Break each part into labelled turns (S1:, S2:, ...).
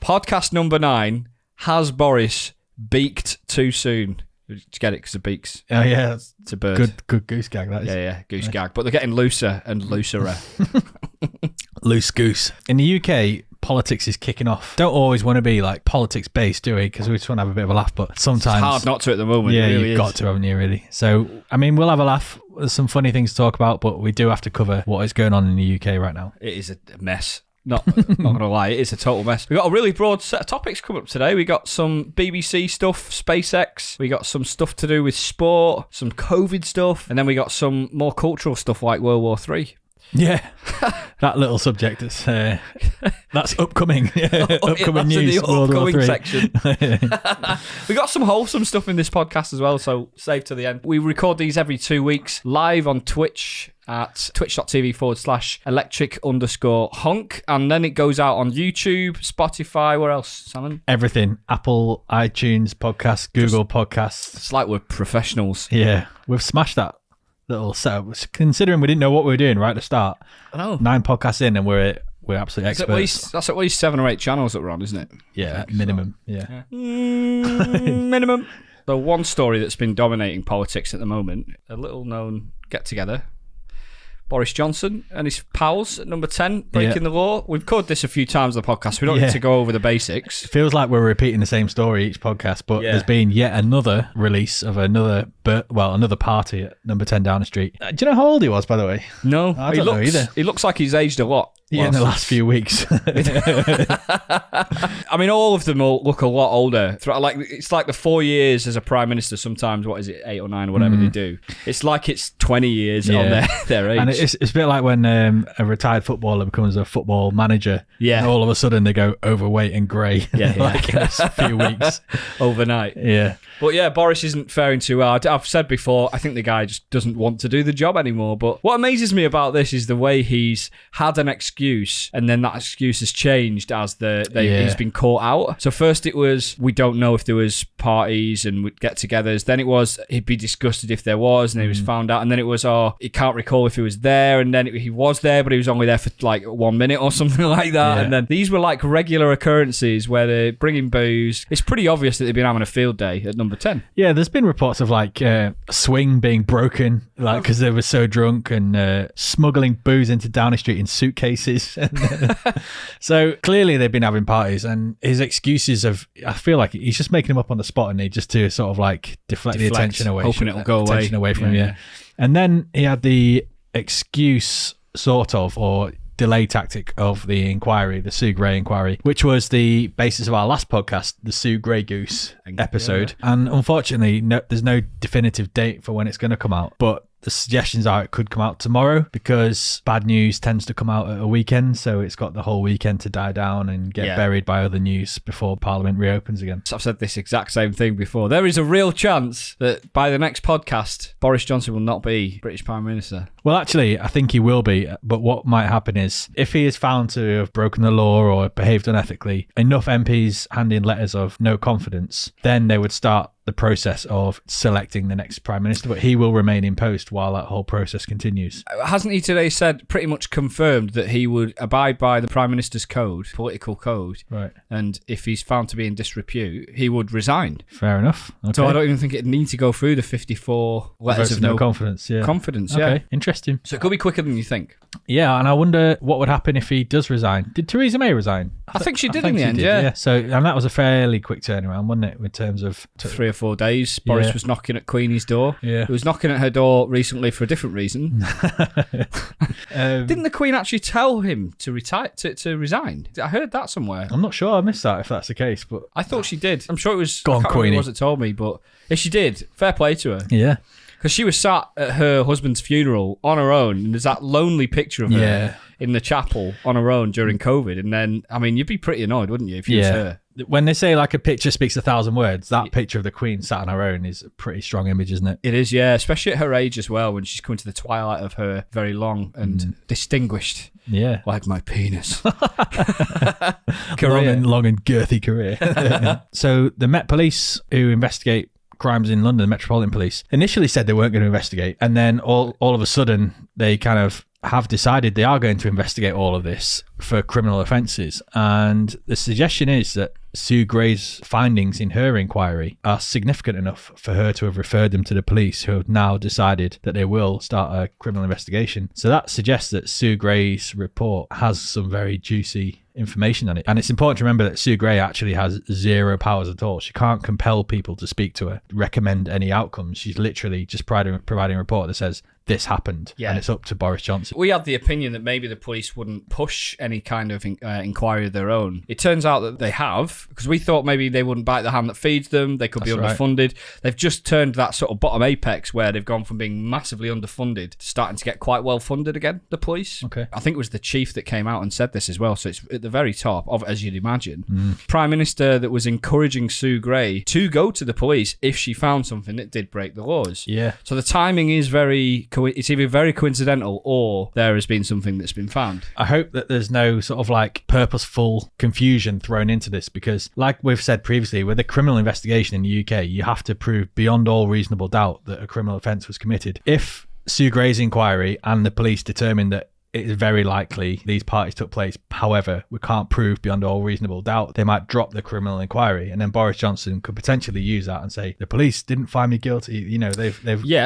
S1: Podcast number 9, has Boris beaked too soon? Did you get it because of beaks?
S2: Oh, yeah.
S1: It's a bird.
S2: Good goose gag, that is.
S1: Yeah, goose gag. But they're getting looser and looserer.
S2: Loose goose. In the UK, politics is kicking off. Don't always want to be like politics based, do we? Because we just want to have a bit of a laugh, but sometimes...
S1: It's hard not to at the moment.
S2: Yeah,
S1: really
S2: you've got to, haven't you, really? So, I mean, we'll have a laugh. There's some funny things to talk about, but we do have to cover what is going on in the UK right now.
S1: It is a mess. Not gonna lie, it is a total mess. We've got a really broad set of topics coming up today. We got some BBC stuff, SpaceX, we got some stuff to do with sport, some COVID stuff, and then we got some more cultural stuff like World War III.
S2: Yeah, that little subject that's upcoming. Upcoming news.
S1: The upcoming section. We got some wholesome stuff in this podcast as well, so save to the end. We record these every 2 weeks live on Twitch at twitch.tv/electric_honk, and then it goes out on YouTube, Spotify, where else, Salmon?
S2: Everything. Apple, iTunes, podcasts, Google Podcasts.
S1: It's like we're professionals.
S2: Yeah, we've smashed that little setup. Considering we didn't know what we were doing right at the start.
S1: I know.
S2: 9 podcasts in and we're absolute experts.
S1: That's at least 7 or 8 channels that we're on, isn't it?
S2: Yeah, minimum. Yeah.
S1: Minimum. The one story that's been dominating politics at the moment, a little known get-together. Boris Johnson and his pals at number 10 breaking the law. We've covered this a few times on the podcast. We don't need to go over the basics.
S2: It feels like we're repeating the same story each podcast, but there's been yet another release of another party at number 10 Downing Street. Do you know how old he was, by the way?
S1: No,
S2: I don't know either.
S1: He looks like he's aged a lot.
S2: Yeah, in the last few weeks.
S1: I mean, all of them all look a lot older. Like, it's like the 4 years as a prime minister. Sometimes, what is it, 8 or 9 or whatever they do. It's like it's 20 years on their age.
S2: And it's a bit like when a retired footballer becomes a football manager. Yeah. And all of a sudden they go overweight and grey.
S1: Yeah,
S2: like in a few weeks.
S1: Overnight.
S2: Yeah.
S1: But yeah, Boris isn't faring too well. I've said before, I think the guy just doesn't want to do the job anymore. But what amazes me about this is the way he's had an excuse, and then that excuse has changed as he's been caught out. So first it was, we don't know if there was parties and get-togethers. Then it was, he'd be disgusted if there was, and he was found out. And then it was, he can't recall if he was there. And then he was there, but he was only there for like 1 minute or something like that. Yeah. And then these were like regular occurrences where they're bringing booze. It's pretty obvious that they've been having a field day at number 10. Yeah,
S2: there's been reports of like a swing being broken, like because they were so drunk, and smuggling booze into Downing Street in suitcases. So clearly they've been having parties, and his excuses I feel like he's just making them up on the spot, and he just to sort of like deflect the attention away,
S1: hoping it'll go away
S2: from him. Yeah. And then he had the excuse sort of, or delay tactic of the inquiry, the Sue Gray inquiry, which was the basis of our last podcast, the Sue Gray Goose episode. Yeah. And unfortunately, there's no definitive date for when it's going to come out, but the suggestions are it could come out tomorrow, because bad news tends to come out at a weekend, so it's got the whole weekend to die down and get buried by other news before Parliament reopens again.
S1: I've said this exact same thing before. There is a real chance that by the next podcast, Boris Johnson will not be British Prime Minister.
S2: Well, actually, I think he will be, but what might happen is, if he is found to have broken the law or behaved unethically, enough MPs hand in letters of no confidence, then they would start the process of selecting the next Prime Minister, but he will remain in post while that whole process continues.
S1: Hasn't he today said, pretty much confirmed, that he would abide by the Prime Minister's code, political code,
S2: right? And
S1: if he's found to be in disrepute, he would resign.
S2: Fair enough. Okay.
S1: So I don't even think it'd need to go through the 54 letters of no confidence.
S2: Yeah.
S1: Confidence,
S2: okay. Interesting.
S1: So it could be quicker than you think.
S2: Yeah, and I wonder what would happen if he does resign. Did Theresa May resign?
S1: I think she did in the end, yeah.
S2: So, and that was a fairly quick turnaround, wasn't it, in terms of
S1: 3 or 4 days. Boris was knocking at Queenie's door.
S2: Yeah.
S1: He was knocking at her door recently for a different reason. Didn't the Queen actually tell him to retire, to resign? I heard that somewhere.
S2: I'm not sure. I missed that, if that's the case, but
S1: I thought she did. I'm sure it was.
S2: Go on, Queenie.
S1: It wasn't told me, but if she did, fair play to her.
S2: Yeah.
S1: Because she was sat at her husband's funeral on her own, and there's that lonely picture of her in the chapel on her own during COVID. And then, I mean, you'd be pretty annoyed, wouldn't you, if you was her?
S2: When they say like a picture speaks 1,000 words, that picture of the Queen sat on her own is a pretty strong image, isn't it?
S1: It is, yeah, especially at her age as well, when she's coming to the twilight of her very long and distinguished, like my penis, career.
S2: Long and girthy career. So the Met Police, who investigate crimes in London, the Metropolitan Police, initially said they weren't going to investigate, and then all of a sudden they kind of have decided they are going to investigate all of this for criminal offences. And the suggestion is that Sue Gray's findings in her inquiry are significant enough for her to have referred them to the police, who have now decided that they will start a criminal investigation. So that suggests that Sue Gray's report has some very juicy information on it. And it's important to remember that Sue Gray actually has zero powers at all. She can't compel people to speak to her, recommend any outcomes. She's literally just providing a report that says this happened, and it's up to Boris Johnson.
S1: We had the opinion that maybe the police wouldn't push any kind of inquiry of their own. It turns out that they have, because we thought maybe they wouldn't bite the hand that feeds them. They could be underfunded. They've just turned that sort of bottom apex where they've gone from being massively underfunded to starting to get quite well funded again, the police.
S2: Okay.
S1: I think it was the chief that came out and said this as well, so it's at the very top of, as you'd imagine. Prime Minister that was encouraging Sue Gray to go to the police if she found something that did break the laws.
S2: Yeah.
S1: So the timing is it's either very coincidental or there has been something that's been found.
S2: I hope that there's no sort of like purposeful confusion thrown into this, because like we've said previously, with a criminal investigation in the UK, you have to prove beyond all reasonable doubt that a criminal offence was committed. If Sue Gray's inquiry and the police determine that it is very likely these parties took place, however, we can't prove beyond all reasonable doubt, they might drop the criminal inquiry, and then Boris Johnson could potentially use that and say, the police didn't find me guilty, you know, they've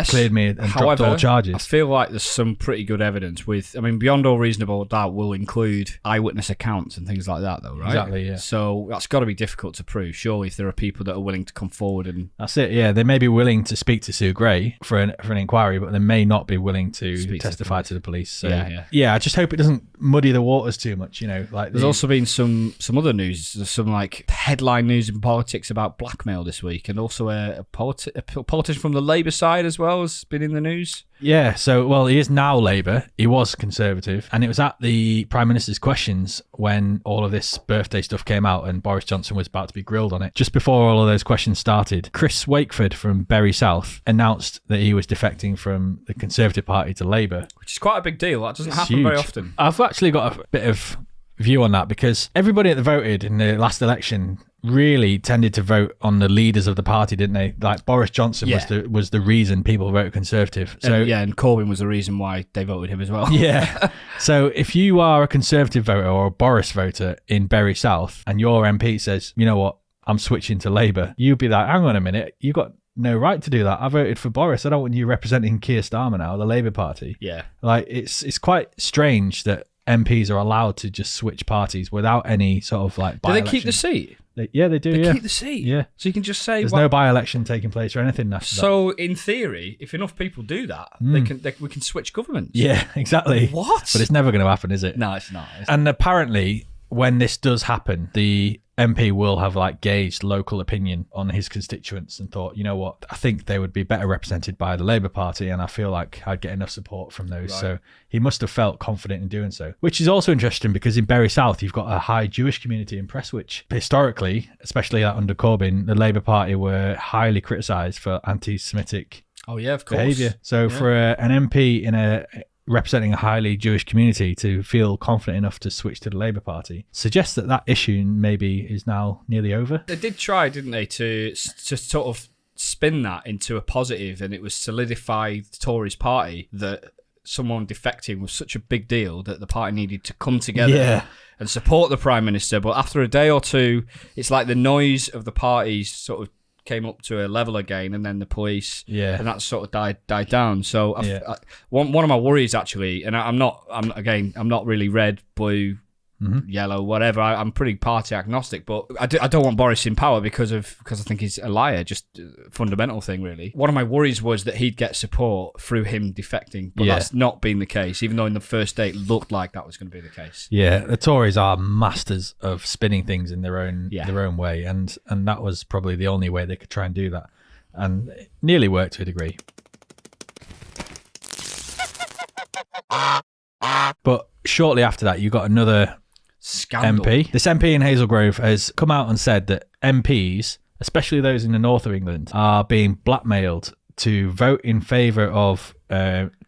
S2: cleared me and dropped all charges.
S1: I feel like there's some pretty good evidence with, I mean, beyond all reasonable doubt will include eyewitness accounts and things like that though, right?
S2: Exactly, yeah.
S1: So that's got to be difficult to prove, surely, if there are people that are willing to come forward and...
S2: That's it, yeah. They may be willing to speak to Sue Gray for an inquiry, but they may not be willing to testify to the police. So, yeah, I just hope it doesn't muddy the waters too much, you know. Like
S1: there's also been some other news. There's some like headline news in politics about blackmail this week, and also a politician from the Labour side as well has been in the news.
S2: Yeah, so, well, he is now Labour. He was Conservative. And it was at the Prime Minister's questions when all of this birthday stuff came out and Boris Johnson was about to be grilled on it. Just before all of those questions started, Chris Wakeford from Bury South announced that he was defecting from the Conservative Party to Labour.
S1: Which is quite a big deal. That doesn't happen very often.
S2: I've actually got a bit of view on that, because everybody that voted in the last election really tended to vote on the leaders of the party, didn't they? Like Boris Johnson was the reason people voted Conservative. So
S1: and Corbyn was the reason why they voted him as well.
S2: Yeah. So if you are a Conservative voter or a Boris voter in Bury South and your MP says, you know what, I'm switching to Labour, you'd be like, hang on a minute, you got no right to do that. I voted for Boris. I don't want you representing Keir Starmer now, the Labour Party.
S1: Yeah.
S2: Like it's quite strange that MPs are allowed to just switch parties without any sort of like
S1: by-election. Do they keep the seat?
S2: They do.
S1: They keep the seat.
S2: Yeah.
S1: So you can just say
S2: there's no by-election taking place or anything after
S1: so that. In theory, if enough people do that, we can switch governments.
S2: Yeah, exactly.
S1: What?
S2: But it's never going to happen, is it?
S1: No, it's not.
S2: And apparently, when this does happen, the MP will have like gauged local opinion on his constituents and thought, you know what, I think they would be better represented by the Labour Party, and I feel like I'd get enough support from those. Right. So he must have felt confident in doing so, which is also interesting because in Bury South you've got a high Jewish community in Prestwich. Historically, especially under Corbyn, the Labour Party were highly criticised for anti-Semitic behaviour. So for an MP in a representing a highly Jewish community to feel confident enough to switch to the Labour Party suggests that issue maybe is now nearly over.
S1: They did try, didn't they, to sort of spin that into a positive, and it was solidified the Tories party that someone defecting was such a big deal that the party needed to come together and support the Prime Minister. But after a day or two, it's like the noise of the parties sort of came up to a level again, and then the police, and that sort of died down. So one of my worries actually, and I'm not really red, blue, yellow, whatever. I'm pretty party agnostic, but I don't want Boris in power because I think he's a liar. Just a fundamental thing, really. One of my worries was that he'd get support through him defecting, but that's not been the case. Even though in the first day it looked like that was going to be the case.
S2: Yeah, the Tories are masters of spinning things in their own way, and that was probably the only way they could try and do that, and it nearly worked to a degree. But shortly after that, you got another
S1: Scandal.
S2: MP. This MP in Hazel Grove has come out and said that MPs, especially those in the north of England, are being blackmailed to vote in favour of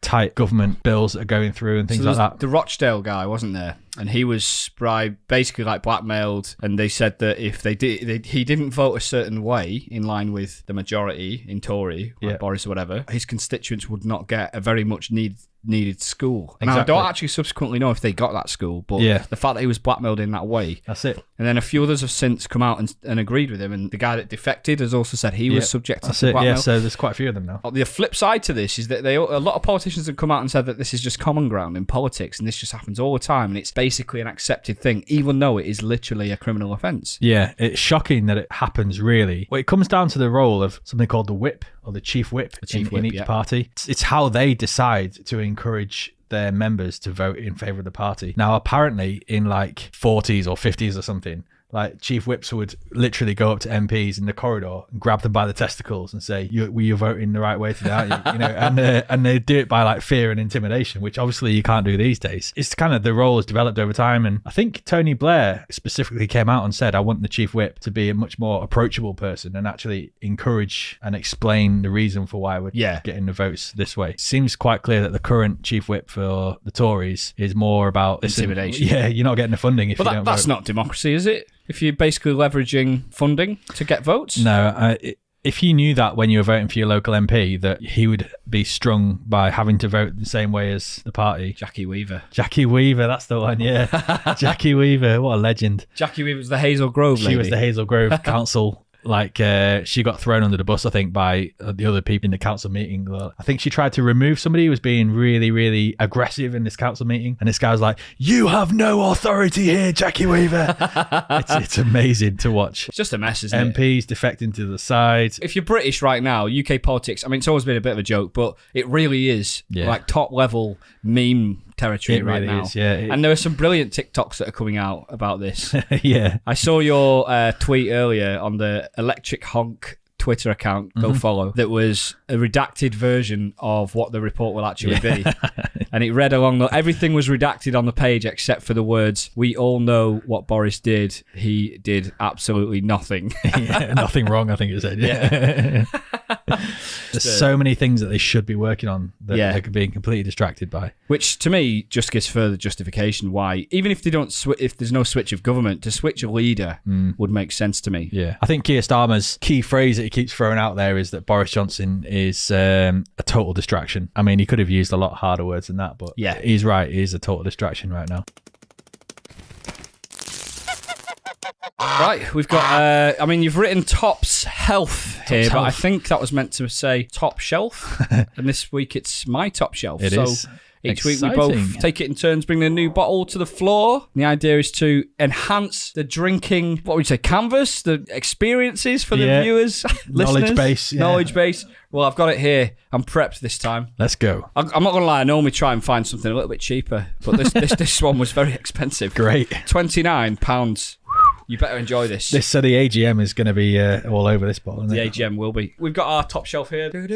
S2: tight government bills that are going through and things like that.
S1: The Rochdale guy, wasn't there? And he was basically like blackmailed, and they said that if he didn't vote a certain way in line with the majority in Tory, like Boris or whatever, his constituents would not get a very much needed school. And I don't actually subsequently know if they got that school, but the fact that he was blackmailed in that way.
S2: That's it.
S1: And then a few others have since come out and agreed with him, and the guy that defected has also said he was subjected to blackmail.
S2: Yeah, so there's quite a few of them now.
S1: The flip side to this is that a lot of politicians have come out and said that this is just common ground in politics, and this just happens all the time, and it's basically an accepted thing, even though it is literally a criminal offence.
S2: Yeah, it's shocking that it happens, really. Well, it comes down to the role of something called the whip, or the chief whip, in each party. It's how they decide to encourage their members to vote in favour of the party. Now, apparently, in like 40s or 50s or something, like chief whips would literally go up to MPs in the corridor and grab them by the testicles and say, "You're voting the right way today, aren't you?" You know, and they do it by like fear and intimidation, which obviously you can't do these days. It's kind of the role has developed over time, and I think Tony Blair specifically came out and said, "I want the chief whip to be a much more approachable person and actually encourage and explain the reason for why we're getting the votes this way." It seems quite clear that the current chief whip for the Tories is more about
S1: intimidation.
S2: Yeah, you're not getting the funding if you don't vote.
S1: That's not democracy, is it? If you're basically leveraging funding to get votes?
S2: No, if you knew that when you were voting for your local MP, that he would be strung by having to vote the same way as the party.
S1: Jackie Weaver, that's
S2: the one, yeah. Jackie Weaver, what a legend.
S1: Jackie Weaver was the Hazel Grove lady.
S2: She was the Hazel Grove council. She got thrown under the bus, I think, by the other people in the council meeting. I think she tried to remove somebody who was being really, really aggressive in this council meeting. And this guy was like, "You have no authority here, Jackie Weaver." It's amazing to watch.
S1: It's just a mess, isn't
S2: MPs defecting to the side.
S1: If you're British right now, UK politics, I mean, it's always been a bit of a joke, but it really is like top level meme territory right now. And there are some brilliant TikToks that are coming out about this.
S2: Yeah.
S1: I saw your tweet earlier on the Electric Honk Twitter account, go follow, that was a redacted version of what the report will actually be. And it read along, everything was redacted on the page except for the words, "We all know what Boris did. He did absolutely nothing."
S2: Nothing wrong, I think it said. Yeah. There's so many things that they should be working on that they're being completely distracted by.
S1: Which to me just gives further justification why, even if they don't, if there's no switch of government, to switch a leader would make sense to me.
S2: Yeah, I think Keir Starmer's key phrase that he keeps throwing out there is that Boris Johnson is a total distraction. I mean, he could have used a lot harder words than that, but he's right. He is a total distraction right now.
S1: Right, we've got, you've written Top's Health here, but I think that was meant to say Top Shelf. And this week it's my Top Shelf.
S2: It is.
S1: Each week we both take it in turns, bring a new bottle to the floor. The idea is to enhance the drinking, what would you say, canvas, the experiences for the viewers,
S2: knowledge
S1: listeners. Knowledge base. Well, I've got it here. I'm prepped this time.
S2: Let's go.
S1: I'm not going to lie, I normally try and find something a little bit cheaper, but this one was very expensive.
S2: Great.
S1: £29. You better enjoy this.
S2: So the AGM is going to be all over this bottle, isn't it?
S1: The AGM will be. We've got our top shelf here. We've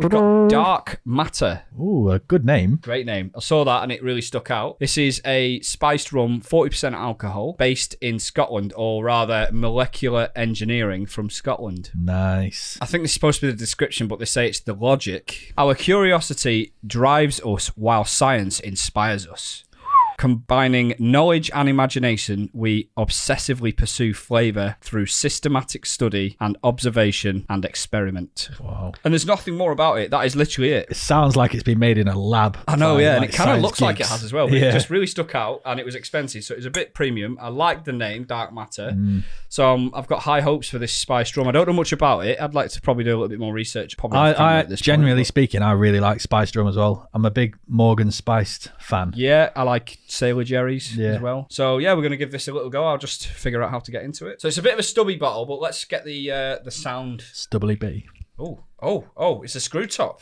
S1: got Dark Matter.
S2: Ooh, a good name.
S1: Great name. I saw that and it really stuck out. This is a spiced rum, 40% alcohol, based in Scotland, or rather molecular engineering from Scotland.
S2: Nice.
S1: I think this is supposed to be the description, but they say it's the logic. Our curiosity drives us while science inspires us. Combining knowledge and imagination, we obsessively pursue flavour through systematic study and observation and experiment.
S2: Wow.
S1: And there's nothing more about it. That is literally it.
S2: It sounds like it's been made in a lab.
S1: I know, and it kind of looks like it has as well. But
S2: it
S1: just really stuck out, and it was expensive, so it was a bit premium. I like the name, Dark Matter. So I've got high hopes for this spiced rum. I don't know much about it. I'd like to probably do a little bit more research.
S2: Generally speaking, I really like spiced rum as well. I'm a big Morgan spiced fan.
S1: Yeah, I like Sailor Jerry's as well. So we're going to give this a little go. I'll just figure out how to get into it. So it's a bit of a stubby bottle, but let's get the sound.
S2: Stubbly B.
S1: Oh, it's a screw top.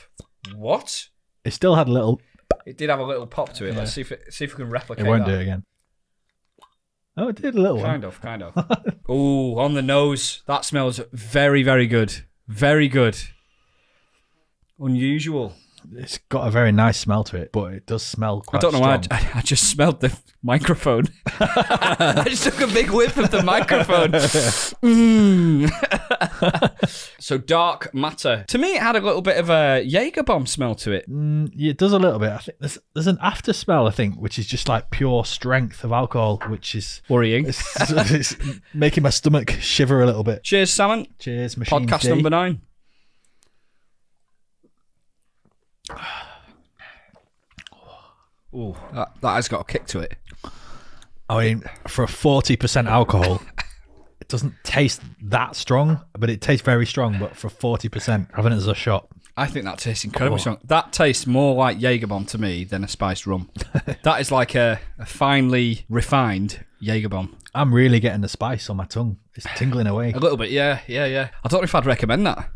S1: What?
S2: It still had a little...
S1: It did have a little pop to it. Let's see if we can replicate
S2: it. It won't
S1: that.
S2: do it again. Oh, it did a little
S1: kind of. Oh, on the nose. That smells very, very good. Very good. Unusual.
S2: It's got a very nice smell to it, but it does smell quite
S1: I don't know
S2: strong.
S1: why I just smelled the microphone. I just took a big whiff of the microphone. So dark matter. To me, it had a little bit of a Jaeger bomb smell to it.
S2: Yeah, it does a little bit. I think there's an after smell, I think, which is just like pure strength of alcohol, which is
S1: Worrying.
S2: it's making my stomach shiver a little bit.
S1: Cheers, Salmon.
S2: Cheers, Machine
S1: Podcast
S2: D.
S1: number 9. Ooh, that has got a kick to it.
S2: I mean, for a 40% alcohol, it doesn't taste that strong, but it tastes very strong. But for 40%, having it as a shot.
S1: I think that tastes incredibly strong. That tastes more like Jaeger bomb to me than a spiced rum. That is like a finely refined Jaeger bomb.
S2: I'm really getting the spice on my tongue. It's tingling away.
S1: A little bit, yeah. I don't know if I'd recommend that.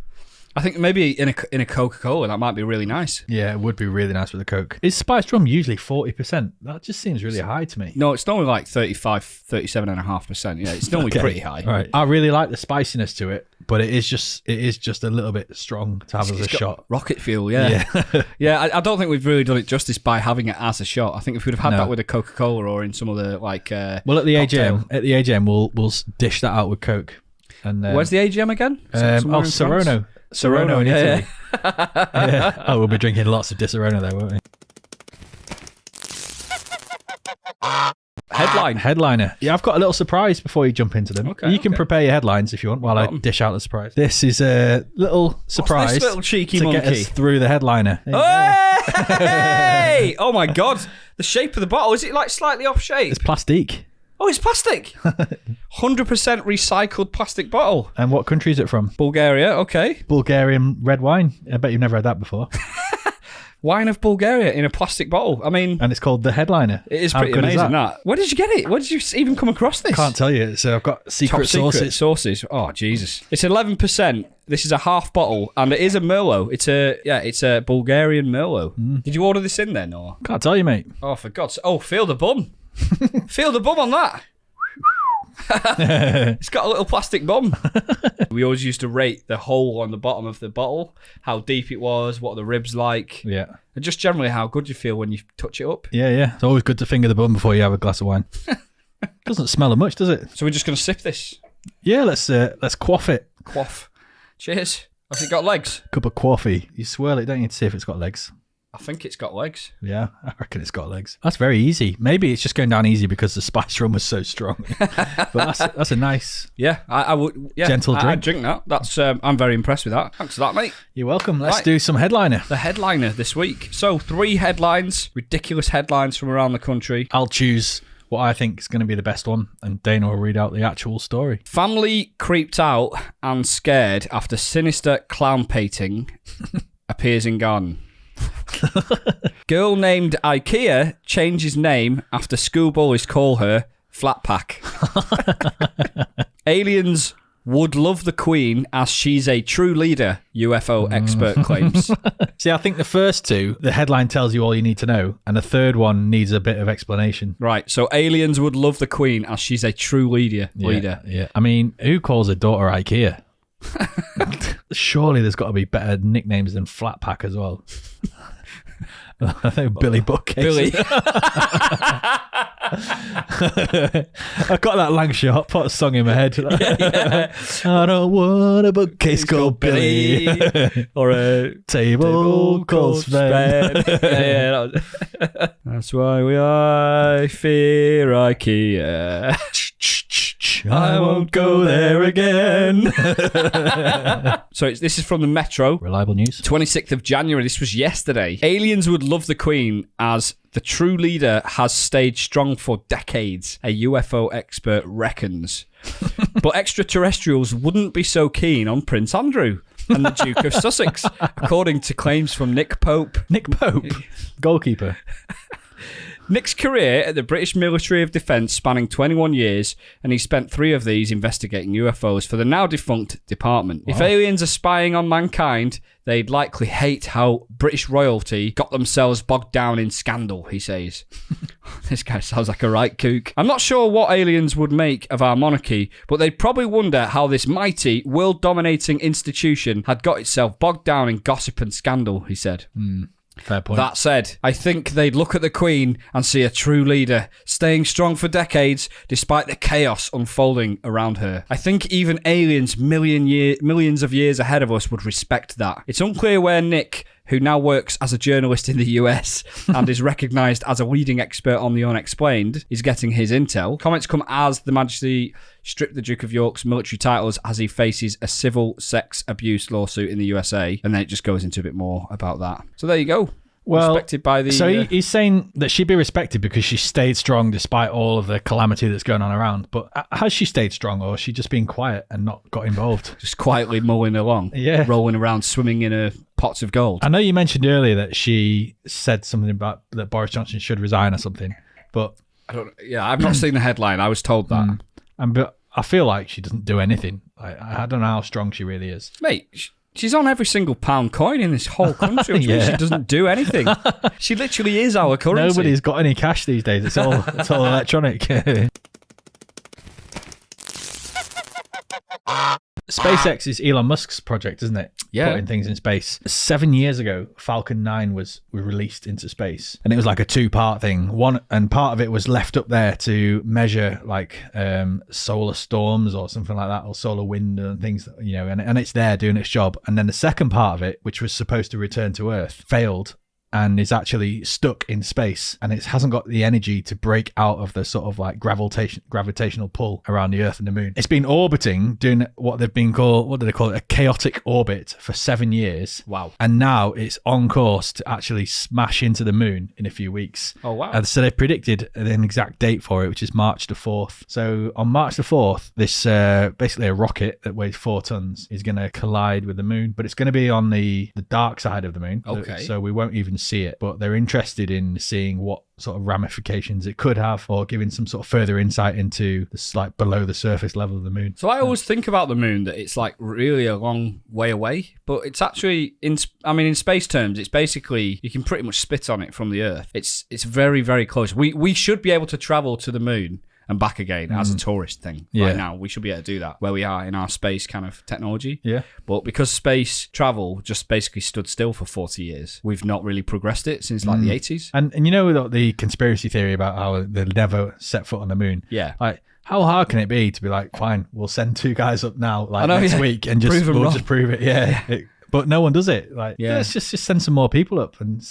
S1: I think maybe in a Coca-Cola that might be really nice.
S2: Yeah, it would be really nice with a Coke. Is spiced rum usually 40%? That just seems really high to me.
S1: No, it's normally like 37.5%. Yeah, it's normally pretty high.
S2: Right. I really like the spiciness to it, but it is just a little bit strong to have as a shot.
S1: Rocket fuel, yeah. Yeah, I don't think we've really done it justice by having it as a shot. I think if we'd have had that with a Coca-Cola or in some of the well,
S2: at the AGM, we'll dish that out with Coke. And
S1: where's the AGM again?
S2: Serono. Serono in Italy. Yeah. Oh, we'll be drinking lots of Di Serono there, won't we? Headliner. Yeah, I've got a little surprise before you jump into them.
S1: Okay,
S2: you can prepare your headlines if you want while I dish out the surprise. This is a little surprise.
S1: What's this little cheeky monkey?
S2: Get us through the headliner.
S1: Hey! Oh my God. The shape of the bottle, is it like slightly off shape?
S2: It's plastic.
S1: Oh, it's plastic. 100% recycled plastic bottle.
S2: And what country is it from?
S1: Bulgaria, okay.
S2: Bulgarian red wine. I bet you've never had that before.
S1: Wine of Bulgaria in a plastic bottle. I mean...
S2: And it's called the Headliner.
S1: It is pretty amazing, that. Where did you get it? Where did you even come across this?
S2: Can't tell you. So I've got secret
S1: sources. Oh, Jesus. It's 11%. This is a half bottle, and it is a Merlot. It's a Bulgarian Merlot. Did you order this in then, or?
S2: Can't tell you, mate.
S1: Oh, for God's sake. Oh, feel the bum. Feel the bum on that. It's got a little plastic bum. We always used to rate the hole on the bottom of the bottle, how deep it was, what are the ribs like,
S2: and
S1: just generally how good you feel when you touch it up.
S2: Yeah. It's always good to finger the bum before you have a glass of wine. Doesn't smell of much, does it?
S1: So we're just going to sip this.
S2: Yeah, let's quaff it.
S1: Quaff. Cheers. Has it got legs?
S2: Cup of coffee. You swirl it, don't you, to see if it's got legs?
S1: I think it's got legs.
S2: Yeah, I reckon it's got legs. That's very easy. Maybe it's just going down easy because the spice rum was so strong. But that's a nice,
S1: I would,
S2: gentle drink.
S1: I'd drink that. That's I'm very impressed with that. Thanks for that, mate.
S2: You're welcome. Let's do some headliner.
S1: The headliner this week. So 3 headlines, ridiculous headlines from around the country.
S2: I'll choose what I think is going to be the best one, and Dana will read out the actual story.
S1: Family creeped out and scared after sinister clown painting appears in garden. Girl named IKEA changes name after school bullies call her Flat Pack. Aliens would love the Queen as she's a true leader, UFO expert claims.
S2: See, I think the first 2, the headline tells you all you need to know, and the third one needs a bit of explanation.
S1: Right, so aliens would love the Queen as she's a true leader.
S2: Yeah. I mean, who calls a daughter IKEA? Surely there's got to be better nicknames than Flat Pack as well. I think Billy Bookcase.
S1: Billy.
S2: I got that Lancashire Hot Pot song in my head. I don't want a bookcase called Billy.
S1: Or a
S2: table called Sven.
S1: That's why I fear IKEA.
S2: I won't go there again.
S1: So this is from the Metro.
S2: Reliable news.
S1: 26th of January. This was yesterday. Aliens would love the Queen as the true leader has stayed strong for decades, a UFO expert reckons. But extraterrestrials wouldn't be so keen on Prince Andrew and the Duke of Sussex, according to claims from Nick Pope.
S2: Nick Pope? Goalkeeper.
S1: Nick's career at the British Military of Defence spanning 21 years, and he spent 3 of these investigating UFOs for the now defunct department. Wow. If aliens are spying on mankind, they'd likely hate how British royalty got themselves bogged down in scandal, he says. This guy sounds like a right kook. I'm not sure what aliens would make of our monarchy, but they'd probably wonder how this mighty, world-dominating institution had got itself bogged down in gossip and scandal, he said.
S2: Fair point.
S1: That said, I think they'd look at the Queen and see a true leader, staying strong for decades despite the chaos unfolding around her. I think even aliens millions of years ahead of us would respect that. It's unclear where Nick, who now works as a journalist in the US and is recognised as a leading expert on the unexplained, is getting his intel. Comments come as the Majesty stripped the Duke of York's military titles as he faces a civil sex abuse lawsuit in the USA, and then it just goes into a bit more about that. So there you go.
S2: Well,
S1: respected by the...
S2: So he's saying that she'd be respected because she stayed strong despite all of the calamity that's going on around. But has she stayed strong, or has she just been quiet and not got involved?
S1: Just quietly mulling along.
S2: Yeah.
S1: Rolling around, swimming in her pots of gold.
S2: I know you mentioned earlier that she said something about that Boris Johnson should resign or something, but...
S1: I've not seen the headline. I was told that.
S2: But I feel like she doesn't do anything. I don't know how strong she really is.
S1: Mate... She's on every single pound coin in this whole country, which means she doesn't do anything. She literally is our currency.
S2: Nobody's got any cash these days. It's all electronic. SpaceX is Elon Musk's project, isn't it?
S1: Yeah.
S2: Putting things in space. 7 years ago, Falcon 9 was released into space. And it was like a two-part thing. And part of it was left up there to measure like solar storms or something like that, or solar wind and things, and it's there doing its job. And then the second part of it, which was supposed to return to Earth, failed and is actually stuck in space, and it hasn't got the energy to break out of the sort of like gravitational pull around the Earth and the Moon. It's been orbiting, doing what do they call it, a chaotic orbit for 7 years.
S1: Wow.
S2: And now it's on course to actually smash into the Moon in a few weeks.
S1: Oh, wow.
S2: And so they've predicted an exact date for it, which is March the 4th. So on March the 4th, this basically a rocket that weighs 4 tons is going to collide with the Moon, but it's going to be on the dark side of the Moon.
S1: Okay.
S2: So we won't even see it, but they're interested in seeing what sort of ramifications it could have, or giving some sort of further insight into this, like below the surface level of the Moon.
S1: So I always think about the Moon that it's like really a long way away, but it's actually in space terms, it's basically, you can pretty much spit on it from the Earth. It's very, very close. We should be able to travel to the Moon and back again as a tourist thing. Right now, we should be able to do that where we are in our space kind of technology.
S2: Yeah.
S1: But because space travel just basically stood still for 40 years, we've not really progressed it since like the 80s.
S2: And you know the conspiracy theory about how they'll never set foot on the Moon?
S1: Yeah.
S2: Like, how hard can it be to be like, fine, we'll send 2 guys up now, like next week, and just prove it. Yeah. But no one does it. Like, let's just send some more people up and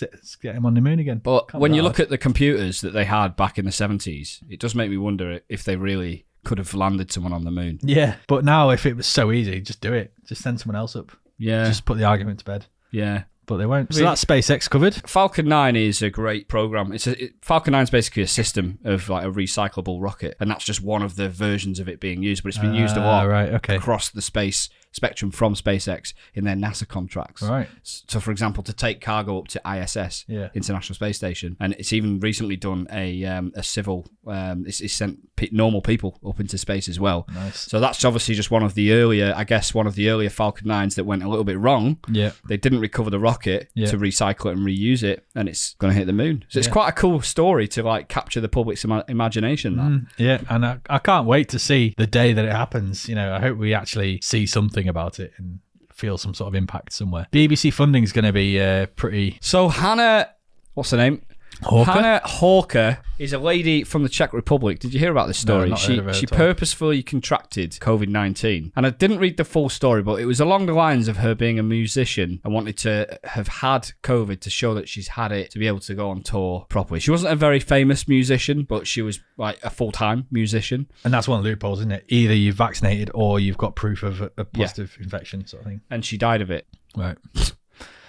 S2: get them on the Moon again.
S1: But when you look at the computers that they had back in the 70s, it does make me wonder if they really could have landed someone on the Moon.
S2: Yeah. But now, if it was so easy, just do it. Just send someone else up.
S1: Yeah.
S2: Just put the argument to bed.
S1: Yeah.
S2: But they won't. So that's SpaceX covered.
S1: Falcon 9 is a great program. Falcon 9 is basically a system of like a recyclable rocket, and that's just one of the versions of it being used. But it's been used a lot across the space spectrum from SpaceX in their NASA contracts.
S2: Right.
S1: So, for example, to take cargo up to ISS, International Space Station, and it's even recently done a civil. It's sent normal people up into space as well.
S2: Nice.
S1: So that's obviously just one of the earlier Falcon 9s that went a little bit wrong.
S2: Yeah.
S1: They didn't recover the rocket to recycle it and reuse it, and it's going to hit the Moon. So it's quite a cool story to like capture the public's imagination.
S2: Yeah, and I can't wait to see the day that it happens. I hope we actually see something about it and feel some sort of impact somewhere. BBC funding is going to be pretty...
S1: So Hannah, what's her name?
S2: Hawker?
S1: Hannah Hawker is a lady from the Czech Republic. Did you hear about this story?
S2: No, not heard of her
S1: she
S2: at all.
S1: purposefully contracted COVID-19. And I didn't read the full story, but it was along the lines of her being a musician and wanted to have had COVID to show that she's had it to be able to go on tour properly. She wasn't a very famous musician, but she was like a full-time musician.
S2: And that's one of the loopholes, isn't it? Either you've vaccinated or you've got proof of a positive infection sort of thing.
S1: And she died of it.
S2: Right.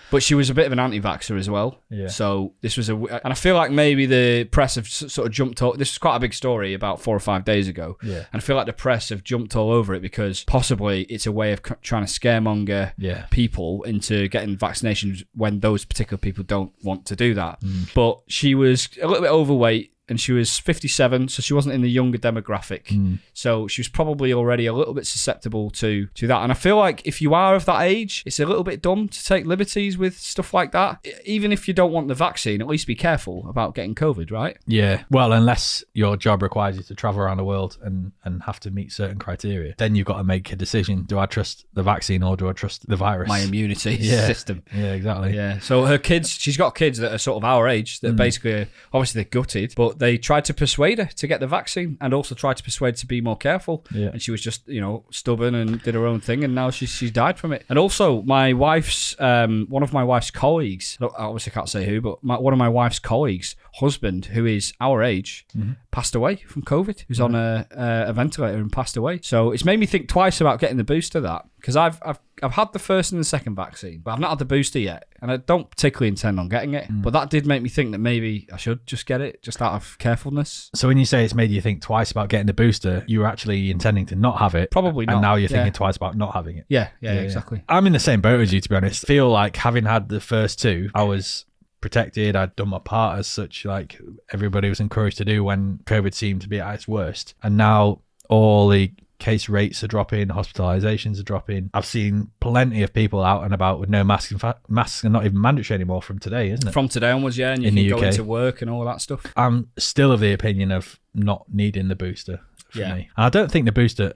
S1: But she was a bit of an anti-vaxxer as well. Yeah. So this was and I feel like maybe the press have sort of jumped all... This was quite a big story about 4 or 5 days ago.
S2: Yeah.
S1: And I feel like the press have jumped all over it because possibly it's a way of trying to scaremonger people into getting vaccinations when those particular people don't want to do that. But she was a little bit overweight. and she was 57, so she wasn't in the younger demographic. So she was probably already a little bit susceptible to that. And I feel like if you are of that age, it's a little bit dumb to take liberties with stuff like that. Even if you don't want the vaccine, at least be careful about getting COVID, right?
S2: Yeah. Well, unless your job requires you to travel around the world and have to meet certain criteria, then you've got to make a decision. Do I trust the vaccine or do I trust the virus?
S1: My immunity system.
S2: Yeah, exactly.
S1: Yeah. So her kids, she's got kids that are sort of our age that basically, obviously they're gutted, but they tried to persuade her to get the vaccine and also tried to persuade her to be more careful. Yeah. And she was just, stubborn and did her own thing, and now she's died from it. And also my wife's, one of my wife's colleagues, I obviously can't say who, but one of my wife's colleagues' husband, who is our age, passed away from COVID. He was on a ventilator and passed away. So it's made me think twice about getting the booster, that, because I've had the first and the second vaccine, but I've not had the booster yet, and I don't particularly intend on getting it. But that did make me think that maybe I should just get it, just out of carefulness.
S2: So when you say it's made you think twice about getting the booster, you were actually intending to not have it?
S1: Probably not.
S2: And now you're thinking twice about not having it?
S1: Yeah, exactly.
S2: I'm in the same boat as you, to be honest. I feel like having had the first two, I was protected. I'd done my part as such, like everybody was encouraged to do when COVID seemed to be at its worst. And now all the case rates are dropping, hospitalizations are dropping. I've seen plenty of people out and about with no masks. In fact, masks are not even mandatory anymore from today, isn't it?
S1: From today onwards, yeah, and you can go into work and all that stuff. I'm
S2: still of the opinion of not needing the booster for me. And I don't think the booster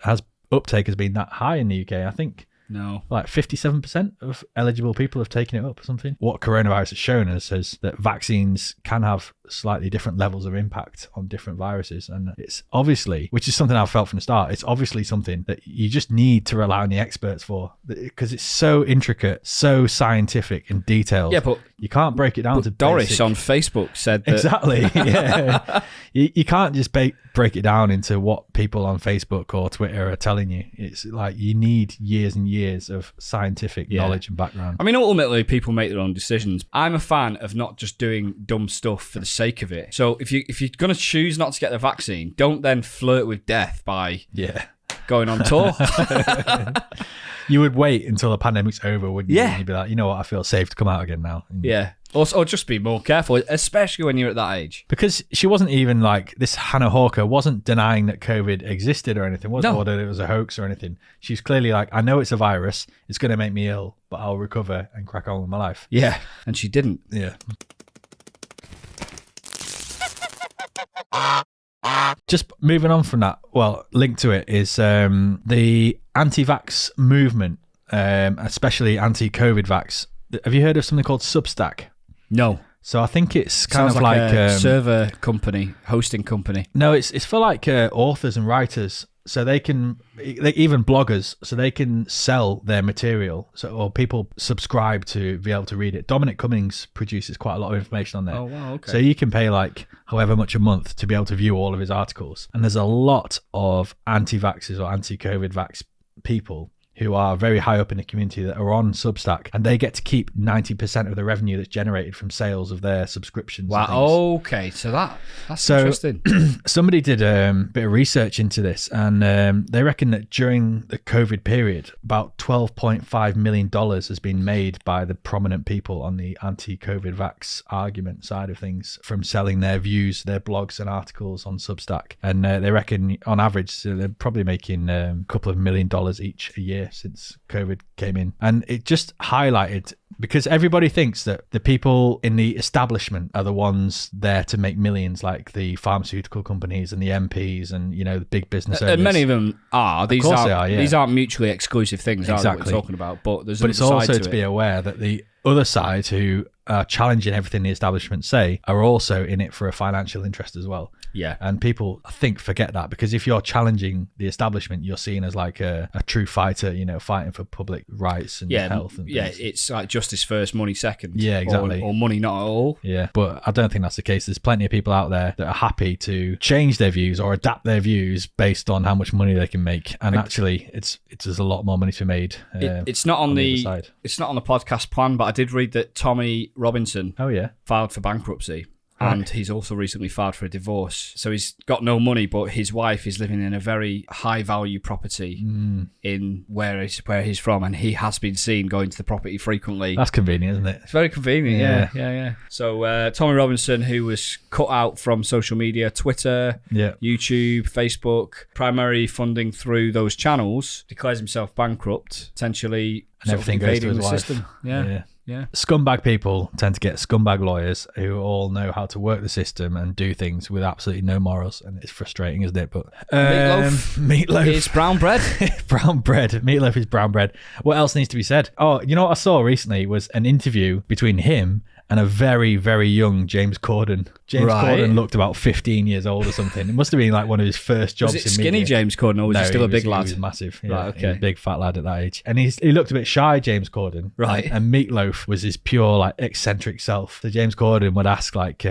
S2: uptake has been that high in the UK. I think like 57% of eligible people have taken it up or something. What coronavirus has shown us is that vaccines can have slightly different levels of impact on different viruses, and it's obviously, which is something I've felt from the start, it's obviously something that you just need to rely on the experts for, because it's so intricate, so scientific and detailed.
S1: Yeah, but
S2: you can't break it down to
S1: Doris
S2: basic.
S1: On Facebook said that.
S2: Exactly. Yeah. you can't just break it down into what people on Facebook or Twitter are telling you. It's like you need years and years of scientific knowledge and background.
S1: I mean, ultimately, people make their own decisions. I'm a fan of not just doing dumb stuff for the sake of it. So if you're going to choose not to get the vaccine, don't then flirt with death by going on tour.
S2: You would wait until the pandemic's over, wouldn't you? And you'd be like, you know what, I feel safe to come out again now.
S1: Yeah. Or just be more careful, especially when you're at that age.
S2: Because she wasn't even like, this Hannah Hawker wasn't denying that COVID existed or anything, wasn't or that it was a hoax or anything. She's clearly like, I know it's a virus, it's going to make me ill, but I'll recover and crack on with my life.
S1: Yeah, and she didn't.
S2: Yeah. Just moving on from that, well, linked to it is the anti-vax movement, especially anti-COVID vax. Have you heard of something called Substack?
S1: No.
S2: So I think it's kind
S1: Sounds
S2: of like
S1: a server company, hosting company.
S2: No, it's for like authors and writers. So they even bloggers, so they can sell their material. Or people subscribe to be able to read it. Dominic Cummings produces quite a lot of information on there.
S1: Oh, wow, okay.
S2: So you can pay like however much a month to be able to view all of his articles. And there's a lot of anti-vaxxers or anti-COVID vax people who are very high up in the community that are on Substack, and they get to keep 90% of the revenue that's generated from sales of their subscriptions.
S1: Wow. Okay. So that's interesting.
S2: Somebody did a bit of research into this, and they reckon that during the COVID period, about $12.5 million has been made by the prominent people on the anti-COVID vax argument side of things from selling their views, their blogs and articles on Substack. And they reckon on average, they're probably making a couple of $1 million each a year since COVID came in. And it just highlighted, because everybody thinks that the people in the establishment are the ones there to make millions, like the pharmaceutical companies and the MPs and, the big business owners.
S1: And many of them are. These aren't mutually exclusive things,
S2: exactly.
S1: Are that we're talking about. But
S2: it's also to be aware that the other side, who are challenging everything the establishment say, are also in it for a financial interest as well.
S1: Yeah.
S2: And people, I think, forget that, because if you're challenging the establishment, you're seen as like a true fighter, fighting for public rights and health. And things.
S1: It's like justice first, money second.
S2: Yeah, exactly.
S1: Or money not at all.
S2: Yeah, but I don't think that's the case. There's plenty of people out there that are happy to change their views or adapt their views based on how much money they can make. And actually, there's a lot more money to be made.
S1: It's not on the podcast plan, but I did read that Tommy Robinson filed for bankruptcy. and he's also recently filed for a divorce. So he's got no money, but his wife is living in a very high value property in where he's from, and he has been seen going to the property frequently.
S2: That's convenient, isn't it?
S1: It's very convenient, yeah. So Tommy Robinson, who was cut out from social media, Twitter, YouTube, Facebook, primary funding through those channels, declares himself bankrupt, potentially
S2: and everything goes to his wife.
S1: System. Yeah.
S2: Scumbag people tend to get scumbag lawyers who all know how to work the system and do things with absolutely no morals, and it's frustrating, isn't it? But Meatloaf
S1: is brown bread.
S2: Brown bread. Meatloaf is brown bread. What else needs to be said? Oh, you know what I saw recently was an interview between him and a very, very young James Corden. James Corden looked about 15 years old or something. It must have been like one of his first jobs.
S1: Was it skinny James Corden, or was he still a big lad?
S2: He was massive. Yeah,
S1: right, okay.
S2: He was a big fat lad at that age. And he looked a bit shy, James Corden.
S1: Right.
S2: And Meatloaf was his pure, like, eccentric self. So James Corden would ask, like,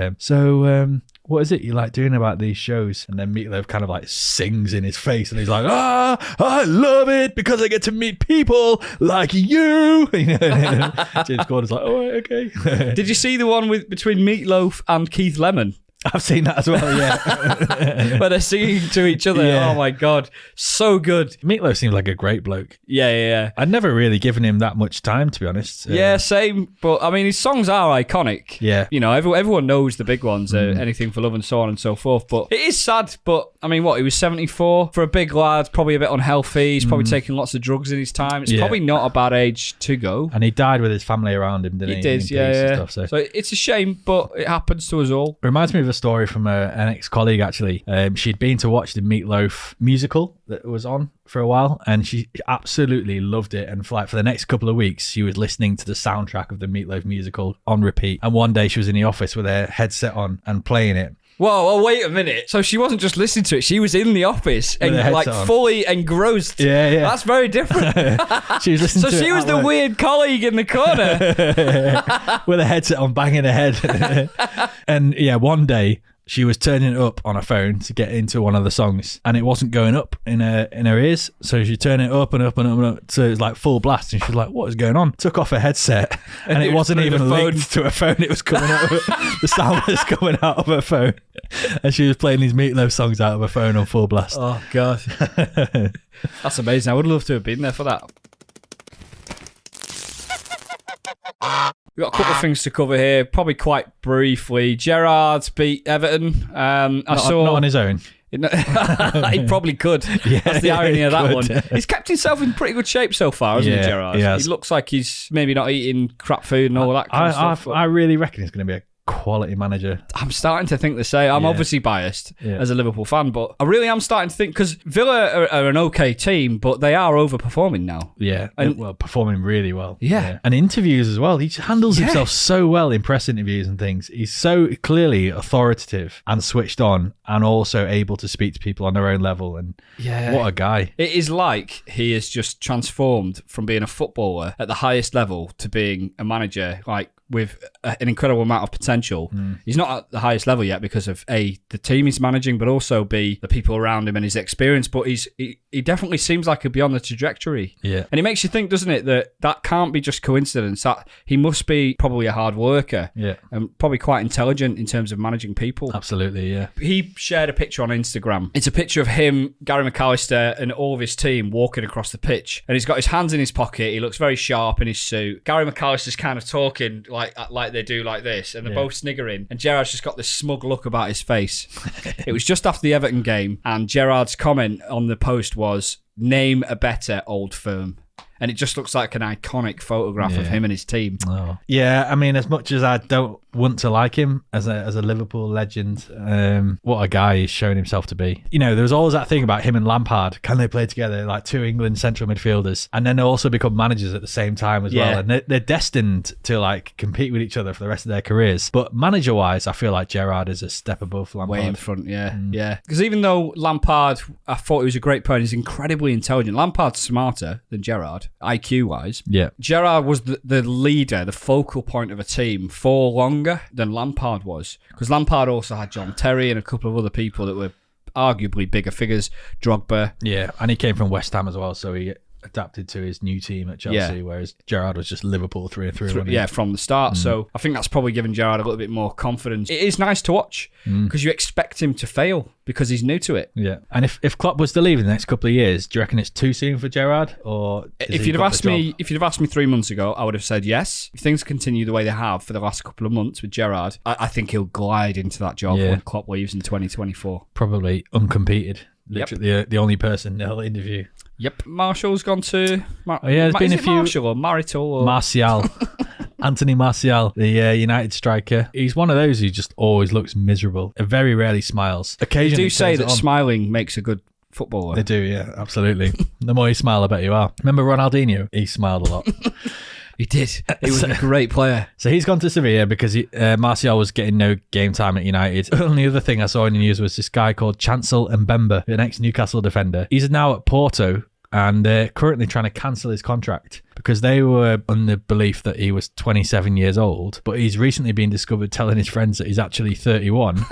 S2: what is it you like doing about these shows? And then Meatloaf kind of like sings in his face, and he's like, I love it because I get to meet people like you. James Corden's like, oh, okay.
S1: Did you see the one between Meatloaf and Keith Lemon?
S2: I've seen that as well, yeah.
S1: Where they're singing to each other. Yeah. Oh my God. So good.
S2: Meatloaf seems like a great bloke.
S1: Yeah.
S2: I'd never really given him that much time, to be honest.
S1: Yeah, same. But I mean, his songs are iconic.
S2: Yeah.
S1: You know, everyone knows the big ones, Anything for Love and so on and so forth. But it is sad. But I mean, he was 74. For a big lad, probably a bit unhealthy. He's probably taken lots of drugs in his time. It's probably not a bad age to go.
S2: And he died with his family around him, didn't he?
S1: He did, yeah.
S2: Stuff,
S1: so it's a shame, but it happens to us all.
S2: It reminds me of a story from an ex-colleague, actually. She'd been to watch the Meatloaf musical that was on for a while, and she absolutely loved it. And for the next couple of weeks, she was listening to the soundtrack of the Meatloaf musical on repeat. And one day she was in the office with her headset on and playing it.
S1: Whoa, wait a minute. So she wasn't just listening to it, she was in the office and like fully engrossed.
S2: Yeah.
S1: That's very different.
S2: She was listening to it.
S1: So she was the weird colleague in the corner.
S2: With a headset on, banging her head. And yeah, one day she was turning it up on her phone to get into one of the songs, and it wasn't going up in her ears. So she turned it up and up and up and up, so it was like full blast. And she was like, "What is going on?" Took off her headset, and it wasn't even linked to her phone. It was coming out. The sound was coming out of her phone, and she was playing these Meatloaf songs out of her phone on full blast.
S1: Oh God, that's amazing! I would love to have been there for that. We've got a couple of things to cover here, probably quite briefly. Gerrard beat Everton. Not
S2: on his own.
S1: He probably could.
S2: Yeah,
S1: that's the irony of that one. He's kept himself in pretty good shape so far, hasn't he, Gerrard?
S2: He
S1: looks like he's maybe not eating crap food and all that kind of stuff.
S2: I really reckon he's going to be a quality manager.
S1: I'm starting to think the same. I'm obviously biased as a Liverpool fan, but I really am starting to think, because Villa are an okay team, but they are overperforming now.
S2: Yeah, and performing really well.
S1: Yeah.
S2: And interviews as well. He handles himself so well in press interviews and things. He's so clearly authoritative and switched on, and also able to speak to people on their own level. And what a guy. It
S1: is like he has just transformed from being a footballer at the highest level to being a manager, like with an incredible amount of potential. He's not at the highest level yet because of A, the team he's managing, but also B, the people around him and his experience. But he definitely seems like he'll be on the trajectory.
S2: Yeah.
S1: And it makes you think, doesn't it, that can't be just coincidence. That he must be probably a hard worker.
S2: Yeah.
S1: And probably quite intelligent in terms of managing people.
S2: Absolutely, yeah.
S1: He shared a picture on Instagram. It's a picture of him, Gary McAllister, and all of his team walking across the pitch. And he's got his hands in his pocket. He looks very sharp in his suit. Gary McAllister's kind of talking like they do like this, and they're both sniggering, and Gerrard's just got this smug look about his face. It was just after the Everton game, and Gerrard's comment on the post was, "Name a better old firm." And it just looks like an iconic photograph of him and his team.
S2: Oh. Yeah, I mean, as much as I don't want to like him as a Liverpool legend, what a guy he's shown himself to be. You know, there was always that thing about him and Lampard. Can they play together, like two England central midfielders? And then they also become managers at the same time as well. And they're destined to like compete with each other for the rest of their careers. But manager-wise, I feel like Gerrard is a step above Lampard.
S1: Way in front, yeah. Because even though Lampard, I thought he was a great player, he's incredibly intelligent. Lampard's smarter than Gerrard, IQ-wise.
S2: Yeah.
S1: Gerrard was the leader, the focal point of a team for longer than Lampard was. Because Lampard also had John Terry and a couple of other people that were arguably bigger figures. Drogba.
S2: Yeah, and he came from West Ham as well, so he adapted to his new team at Chelsea, whereas Gerrard was just Liverpool through and through.
S1: Yeah, from the start. So I think that's probably given Gerrard a little bit more confidence. It is nice to watch because you expect him to fail because he's new to it.
S2: Yeah. And if Klopp was to leave in the next couple of years, do you reckon it's too soon for Gerrard? Or
S1: if you'd have asked me 3 months ago, I would have said yes. If things continue the way they have for the last couple of months with Gerrard, I think he'll glide into that job when Klopp leaves in 2024.
S2: Probably uncompeted. Literally the only person they'll interview.
S1: Yep. Martial's gone to...
S2: there's been a few...
S1: Martial or Marital or...
S2: Martial. Anthony Martial, the United striker. He's one of those who just always looks miserable. Very rarely smiles. Occasionally
S1: they do say that smiling makes a good footballer.
S2: They do, yeah, absolutely. The more you smile, I bet you are. Remember Ronaldinho? He smiled a lot.
S1: He did. He was a great player.
S2: So he's gone to Sevilla because Martial was getting no game time at United. The only other thing I saw in the news was this guy called Chancel Mbemba, an ex-Newcastle defender. He's now at Porto and they're currently trying to cancel his contract because they were on the belief that he was 27 years old, but he's recently been discovered telling his friends that he's actually 31.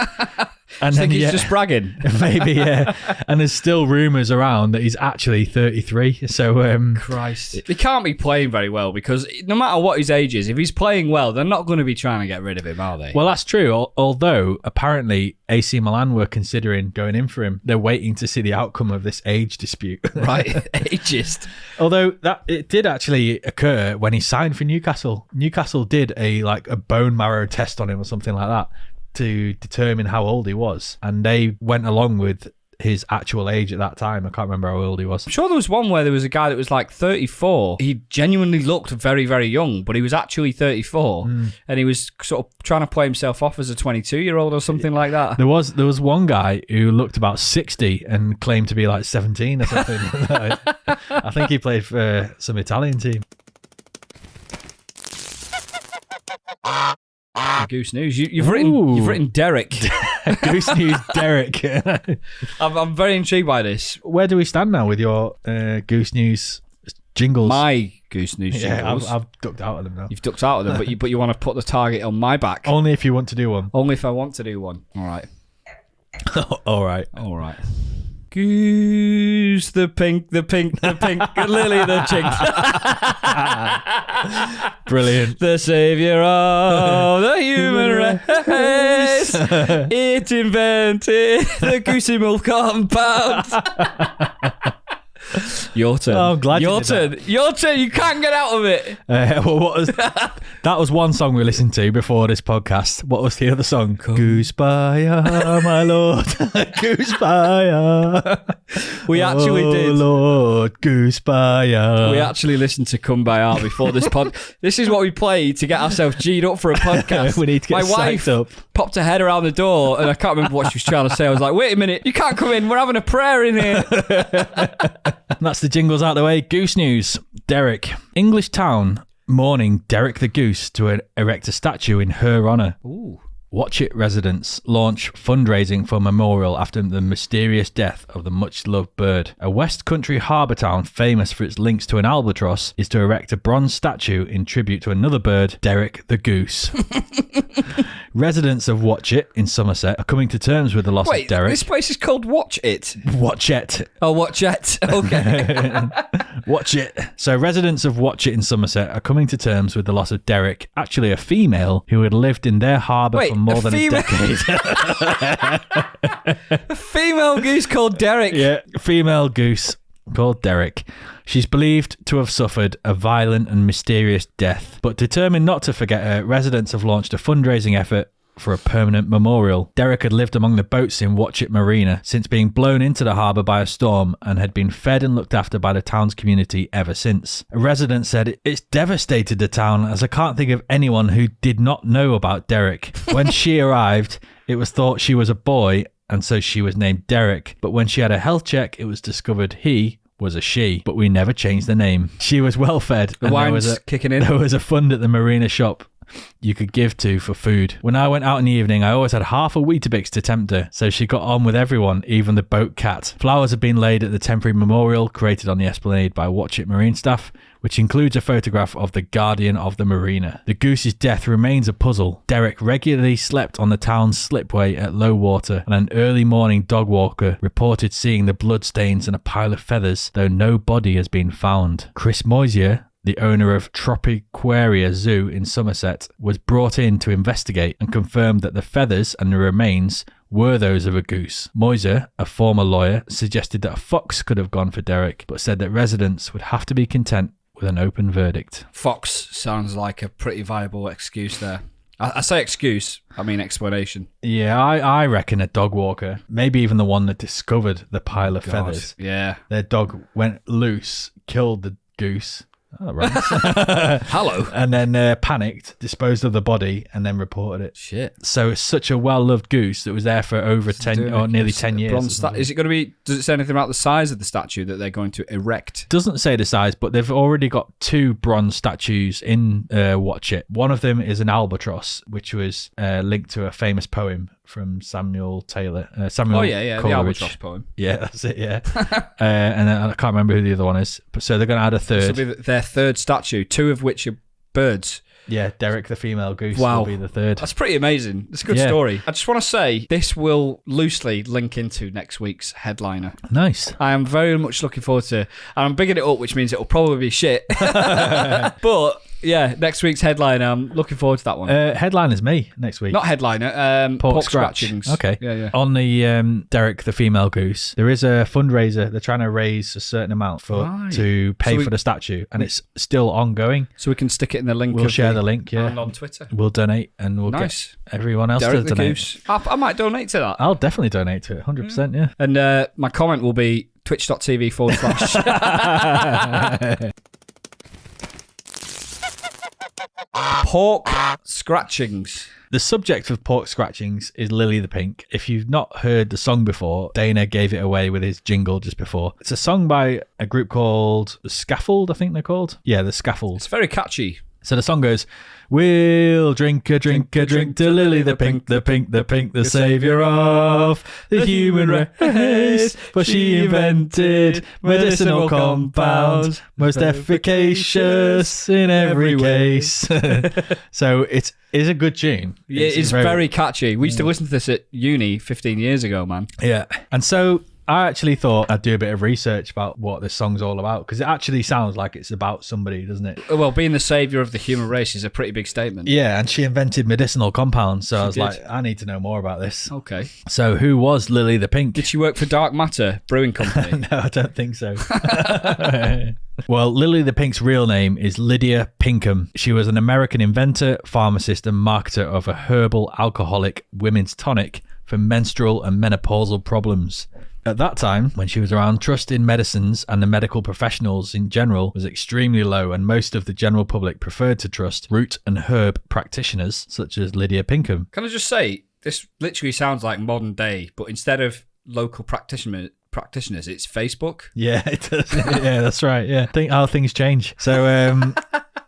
S2: And
S1: think he's just bragging.
S2: Maybe, yeah. And there's still rumours around that he's actually 33. So,
S1: Christ. He can't be playing very well because no matter what his age is, if he's playing well, they're not going to be trying to get rid of him, are they?
S2: Well, that's true. Although, apparently, AC Milan were considering going in for him. They're waiting to see the outcome of this age dispute.
S1: Right. Ageist.
S2: Although, it did actually occur when he signed for Newcastle. Newcastle did a bone marrow test on him or something like that to determine how old he was, and they went along with his actual age at that time. I can't remember how old he was.
S1: I'm sure there was one where there was a guy that was like 34. He genuinely looked very, very young, but he was actually 34, and he was sort of trying to play himself off as a 22-year-old or something like that.
S2: There was one guy who looked about 60 and claimed to be like 17 or something. I think he played for some Italian team.
S1: Goose News. You've written Derek.
S2: Goose News Derek.
S1: I'm very intrigued by this.
S2: Where do we stand now with your Goose News jingles?
S1: My Goose News jingles.
S2: I've ducked out of them now.
S1: You've ducked out of them, but you want to put the target on my back.
S2: Only if you want to do one.
S1: Only if I want to do one. All right.
S2: All right.
S1: Goose, the pink, lily, the chink.
S2: Brilliant.
S1: The saviour of the human race. It invented the goosey milk compound. Your turn.
S2: Oh, I'm glad
S1: Your turn. Your turn. You can't get out of it.
S2: That was one song we listened to before this podcast. What was the other song? Goosebye, my lord. Goosebye.
S1: We actually did.
S2: Lord, Goosebye.
S1: We actually listened to Kumbaya before this pod. This is what we play to get ourselves G'd up for a podcast.
S2: We need to get
S1: my wife
S2: up.
S1: Popped her head around the door and I can't remember what she was trying to say. I was like, wait a minute, you can't come in. We're having a prayer in here.
S2: That's the jingles out of the way. Goose News. Derek. English town mourning Derek the Goose to erect a statue in her honour.
S1: Ooh.
S2: Watch It residents launch fundraising for memorial after the mysterious death of the much-loved bird. A West Country harbour town famous for its links to an albatross is to erect a bronze statue in tribute to another bird, Derek the Goose. Residents of Watch It in Somerset are coming to terms with the loss of Derek.
S1: This place is called Watch It.
S2: Watch It.
S1: Oh, Watch It. Okay.
S2: Watch It. So residents of Watch It in Somerset are coming to terms with the loss of Derek, actually a female who had lived in their harbour for more than a decade.
S1: A female goose called Derek.
S2: Yeah, female goose called Derek. She's believed to have suffered a violent and mysterious death, but determined not to forget her, residents have launched a fundraising effort for a permanent memorial. Derek had lived among the boats in Watch It Marina since being blown into the harbour by a storm and had been fed and looked after by the town's community ever since. A resident said, "It's devastated the town as I can't think of anyone who did not know about Derek. When she arrived, it was thought she was a boy and so she was named Derek, but when she had a health check, it was discovered he was a she, but we never changed the name. She was well fed.
S1: The wine's kicking in.
S2: There was a fund at the marina shop you could give to for food. When I went out in the evening, I always had half a Weetabix to tempt her, so she got on with everyone, even the boat cat. Flowers have been laid at the temporary memorial created on the Esplanade by Watch It Marine staff, which includes a photograph of the guardian of the marina. The goose's death remains a puzzle. Derek regularly slept on the town's slipway at low water, and an early morning dog walker reported seeing the bloodstains and a pile of feathers, though no body has been found. Chris Moisier, the owner of Tropiquaria Zoo in Somerset, was brought in to investigate and confirmed that the feathers and the remains were those of a goose. Moiser, a former lawyer, suggested that a fox could have gone for Derek, but said that residents would have to be content with an open verdict.
S1: Fox sounds like a pretty viable excuse there. I say excuse, I mean explanation.
S2: Yeah, I reckon a dog walker, maybe even the one that discovered the pile of feathers.
S1: Yeah.
S2: Their dog went loose, killed the goose. Oh, right.
S1: Hello.
S2: And then panicked, disposed of the body, and then reported it.
S1: Shit.
S2: So it's such a well-loved goose that was there for over 10 or nearly 10 years.
S1: Is it going to be, does it say anything about the size of the statue that they're going to erect?
S2: Doesn't say the size, but they've already got 2 bronze statues in Watch It. One of them is an albatross, which was linked to a famous poem from Samuel Taylor. Samuel
S1: the
S2: Coleridge.
S1: albatross poem.
S2: Yeah, that's it, yeah. And I can't remember who the other one is. But so they're going to add a third.
S1: This will be their third statue, 2 of which are birds.
S2: Yeah, Derek the female goose
S1: Wow.
S2: will be the third.
S1: That's pretty amazing. It's a good story. I just want to say this will loosely link into next week's headliner.
S2: Nice.
S1: I am very much looking forward to, and I'm bigging it up, which means it will probably be shit. But yeah, next week's headliner, I'm looking forward to that one.
S2: Headline is me next week.
S1: Not headliner, pork
S2: Scratch.
S1: scratchings.
S2: Okay.
S1: Yeah.
S2: On the Derek the female goose, there is a fundraiser. They're trying to raise a certain amount to pay for the statue, and it's still ongoing.
S1: So we can stick it in the link.
S2: We'll share the link, yeah.
S1: And on Twitter.
S2: We'll donate, and we'll get everyone else
S1: Derek
S2: to
S1: the
S2: donate.
S1: Goose. I might donate to that.
S2: I'll definitely donate to it, 100%, yeah.
S1: And my comment will be twitch.tv/. Pork scratchings.
S2: The subject of pork scratchings is Lily the Pink. If you've not heard the song before, Daena gave it away with his jingle just before. It's a song by a group called The Scaffold, I think they're called. Yeah, The Scaffold.
S1: It's very catchy.
S2: So the song goes, we'll drink a drink to Lily the Pink, the saviour of the human race. For she invented medicinal compounds, most efficacious in every case. So it's a good tune.
S1: Yeah, it's very catchy. We used to listen to this at uni 15 years ago, man.
S2: Yeah. And so I actually thought I'd do a bit of research about what this song's all about, because it actually sounds like it's about somebody, doesn't it?
S1: Well, being the saviour of the human race is a pretty big statement.
S2: Yeah, and she invented medicinal compounds, so I was like, I need to know more about this.
S1: Okay.
S2: So who was Lily the Pink?
S1: Did she work for Dark Matter Brewing Company?
S2: No, I don't think so. Well, Lily the Pink's real name is Lydia Pinkham. She was an American inventor, pharmacist, and marketer of a herbal alcoholic women's tonic for menstrual and menopausal problems. At that time, when she was around, trust in medicines and the medical professionals in general was extremely low, and most of the general public preferred to trust root and herb practitioners such as Lydia Pinkham.
S1: Can I just say, this literally sounds like modern day, but instead of local practitioners, it's Facebook.
S2: Yeah, it does. Yeah, that's right. Yeah, think how things change. So,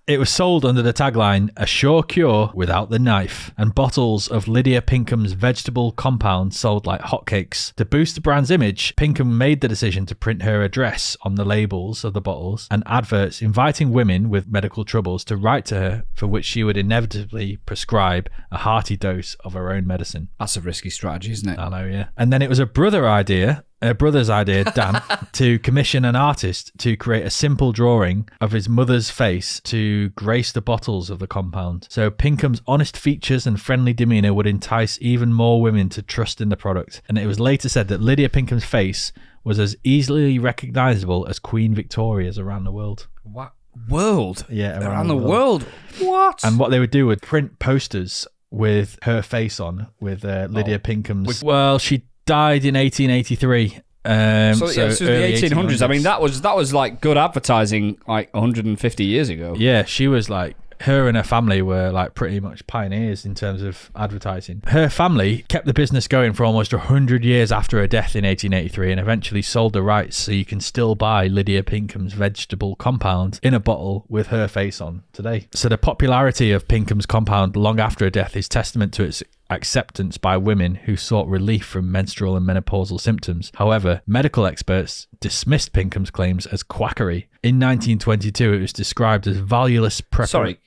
S2: it was sold under the tagline, a sure cure without the knife, and bottles of Lydia Pinkham's vegetable compound sold like hotcakes. To boost the brand's image, Pinkham made the decision to print her address on the labels of the bottles and adverts inviting women with medical troubles to write to her, for which she would inevitably prescribe a hearty dose of her own medicine.
S1: That's a risky strategy, isn't it?
S2: I know, yeah. And then it was a brother's idea, Dan, to commission an artist to create a simple drawing of his mother's face to grace the bottles of the compound. So Pinkham's honest features and friendly demeanour would entice even more women to trust in the product. And it was later said that Lydia Pinkham's face was as easily recognisable as Queen Victoria's around the world.
S1: What? World?
S2: Yeah,
S1: around the world. What?
S2: And what they would do would print posters with her face on, with Lydia Pinkham's... Well, she died in 1883.
S1: So the 1800s. I mean, that was like good advertising like 150 years ago.
S2: Yeah, she was like her and her family were like pretty much pioneers in terms of advertising. Her family kept the business going for almost 100 years after her death in 1883 and eventually sold the rights so you can still buy Lydia Pinkham's vegetable compound in a bottle with her face on today. So the popularity of Pinkham's compound long after her death is testament to its acceptance by women who sought relief from menstrual and menopausal symptoms. However, medical experts dismissed Pinkham's claims as quackery. In 1922, it was described as valueless preparation.
S1: Sorry,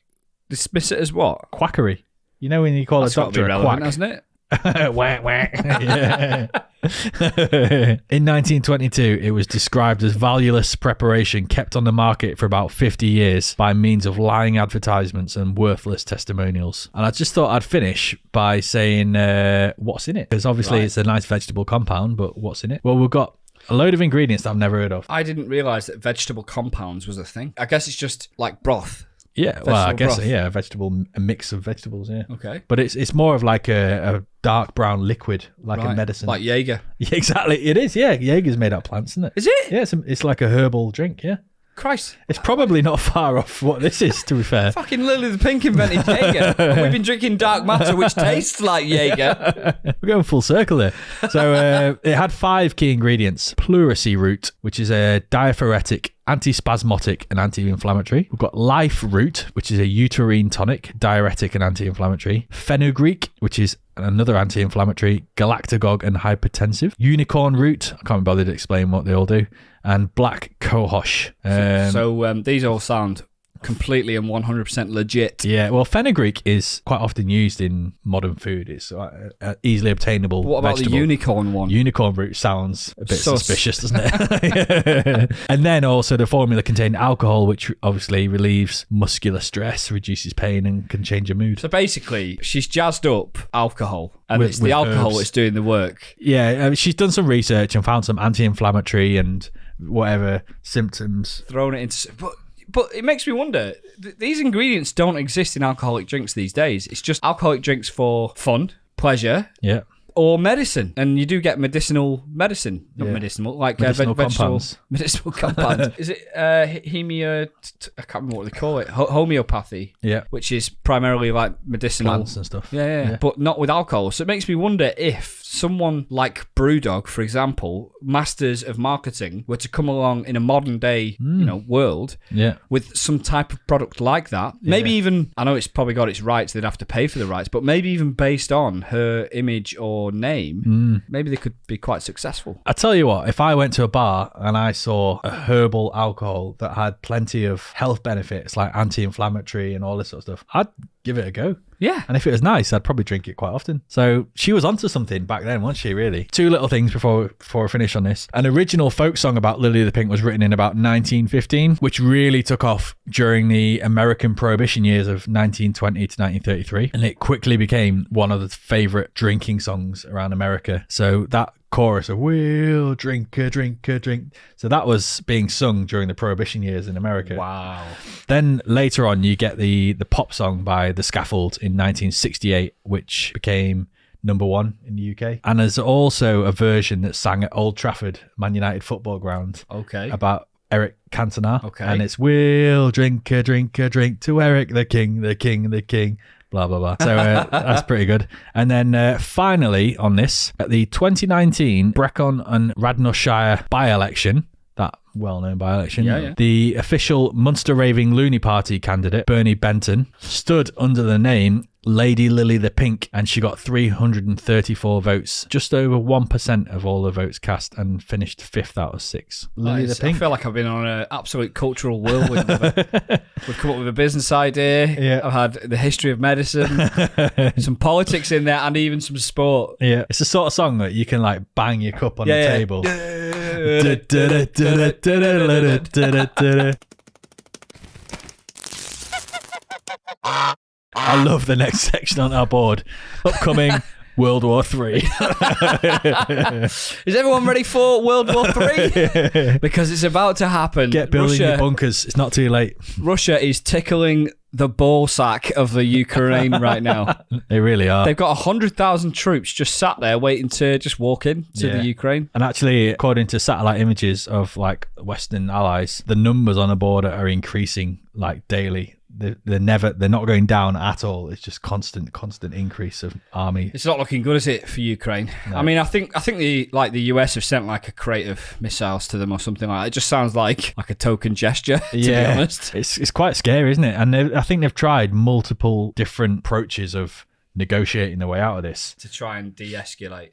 S1: dismiss it as what?
S2: Quackery. You know when you call
S1: That's
S2: a doctor a quack,
S1: hasn't it?
S2: whack, whack. Yeah. In 1922, it was described as valueless preparation kept on the market for about 50 years by means of lying advertisements and worthless testimonials. And I just thought I'd finish by saying what's in it, because obviously it's a nice vegetable compound, but what's in it? Well, we've got a load of ingredients that I've never heard of.
S1: I didn't realise that vegetable compounds was a thing. I guess it's just like broth.
S2: Yeah, well, I guess,
S1: broth.
S2: yeah, a mix of vegetables, yeah.
S1: Okay.
S2: But it's more of like a dark brown liquid, like a medicine.
S1: Like Jaeger.
S2: Yeah, exactly. It is, yeah. Jaeger's made out of plants, isn't it?
S1: Is it?
S2: Yeah, it's like a herbal drink, yeah.
S1: Christ.
S2: It's probably not far off what this is, to be fair.
S1: Fucking Lily the Pink invented Jaeger. And we've been drinking dark matter, which tastes like Jaeger.
S2: We're going full circle here. So it had 5 key ingredients. Pleurisy root, which is a diaphoretic, antispasmodic and anti-inflammatory. We've got life root, which is a uterine tonic, diuretic and anti-inflammatory. Fenugreek, which is another anti-inflammatory, galactagogue and hypertensive. Unicorn root, I can't be bothered to explain what they all do. And black cohosh.
S1: So these all sound completely and 100% legit.
S2: Yeah, well, fenugreek is quite often used in modern food. It's easily obtainable.
S1: What about
S2: vegetable.
S1: the unicorn one?
S2: Unicorn root sounds a bit suspicious, doesn't it? And then also the formula contained alcohol, which obviously relieves muscular stress, reduces pain, and can change your mood.
S1: So basically, she's jazzed up alcohol, and
S2: With-
S1: it's the
S2: with
S1: alcohol
S2: herbs.
S1: that's doing the work.
S2: Yeah, she's done some research and found some anti-inflammatory and whatever symptoms.
S1: Thrown it into... But it makes me wonder, these ingredients don't exist in alcoholic drinks these days. It's just alcoholic drinks for fun, pleasure,
S2: Yeah.
S1: or medicine. And you do get medicinal medicine. Not
S2: Yeah.
S1: medicinal, like
S2: Medicinal
S1: vegetable
S2: compounds.
S1: medicinal compounds. Is it I can't remember what they call it. Homeopathy.
S2: Yeah.
S1: Which is primarily like medicinal.
S2: Plants and stuff.
S1: Yeah, but not with alcohol. So it makes me wonder if someone like Brewdog, for example, masters of marketing, were to come along in a modern day, world
S2: Yeah.
S1: with some type of product like that. Maybe even, I know it's probably got its rights, they'd have to pay for the rights, but maybe even based on her image or name, maybe they could be quite successful.
S2: I tell you what, if I went to a bar and I saw a herbal alcohol that had plenty of health benefits like anti-inflammatory and all this sort of stuff, I'd give it a go.
S1: Yeah.
S2: And if it was nice, I'd probably drink it quite often. So she was onto something back then, wasn't she, really? 2 little things before we finish on this. An original folk song about Lily the Pink was written in about 1915, which really took off during the American Prohibition years of 1920 to 1933. And it quickly became one of the favourite drinking songs around America. So that chorus of "We'll drink a drink a drink." So that was being sung during the Prohibition years in America.
S1: Wow.
S2: Then later on, you get the pop song by The Scaffold in 1968, which became #1 in the UK. And there's also a version that's sang at Old Trafford, Man United football ground,
S1: Okay.
S2: about Eric Cantona.
S1: Okay.
S2: And it's "We'll drink a drink to Eric the King, the King, the King." Blah, blah, blah. So that's pretty good. And then finally on this, at the 2019 Brecon and Radnorshire by-election, that well-known by-election, the official Munster Raving Looney Party candidate, Bernie Benton, stood under the name Lady Lily the Pink, and she got 334 votes, just over 1% of all the votes cast, and finished 5th out of 6. Lily the Pink.
S1: I feel like I've been on an absolute cultural whirlwind. We've come up with a business idea.
S2: Yeah.
S1: I've had the history of medicine, some politics in there, and even some sport.
S2: Yeah, it's the sort of song that you can like bang your cup on the table. I love the next section on our board. Upcoming World War III.
S1: Is everyone ready for World War III? Because it's about to happen.
S2: Get building your bunkers. It's not too late.
S1: Russia is tickling the ball sack of the Ukraine right now.
S2: They really are.
S1: They've got 100,000 troops just sat there waiting to just walk in to the Ukraine.
S2: And actually, according to satellite images of like Western allies, the numbers on the border are increasing like daily. they're not going down at all. It's just constant increase of army.
S1: It's not looking good, is it, for Ukraine? No. I mean, I think the US have sent like a crate of missiles to them or something like that. It just sounds like a token gesture, to be honest.
S2: It's quite scary, isn't it? And I think they've tried multiple different approaches of negotiating their way out of this
S1: to try and de-escalate.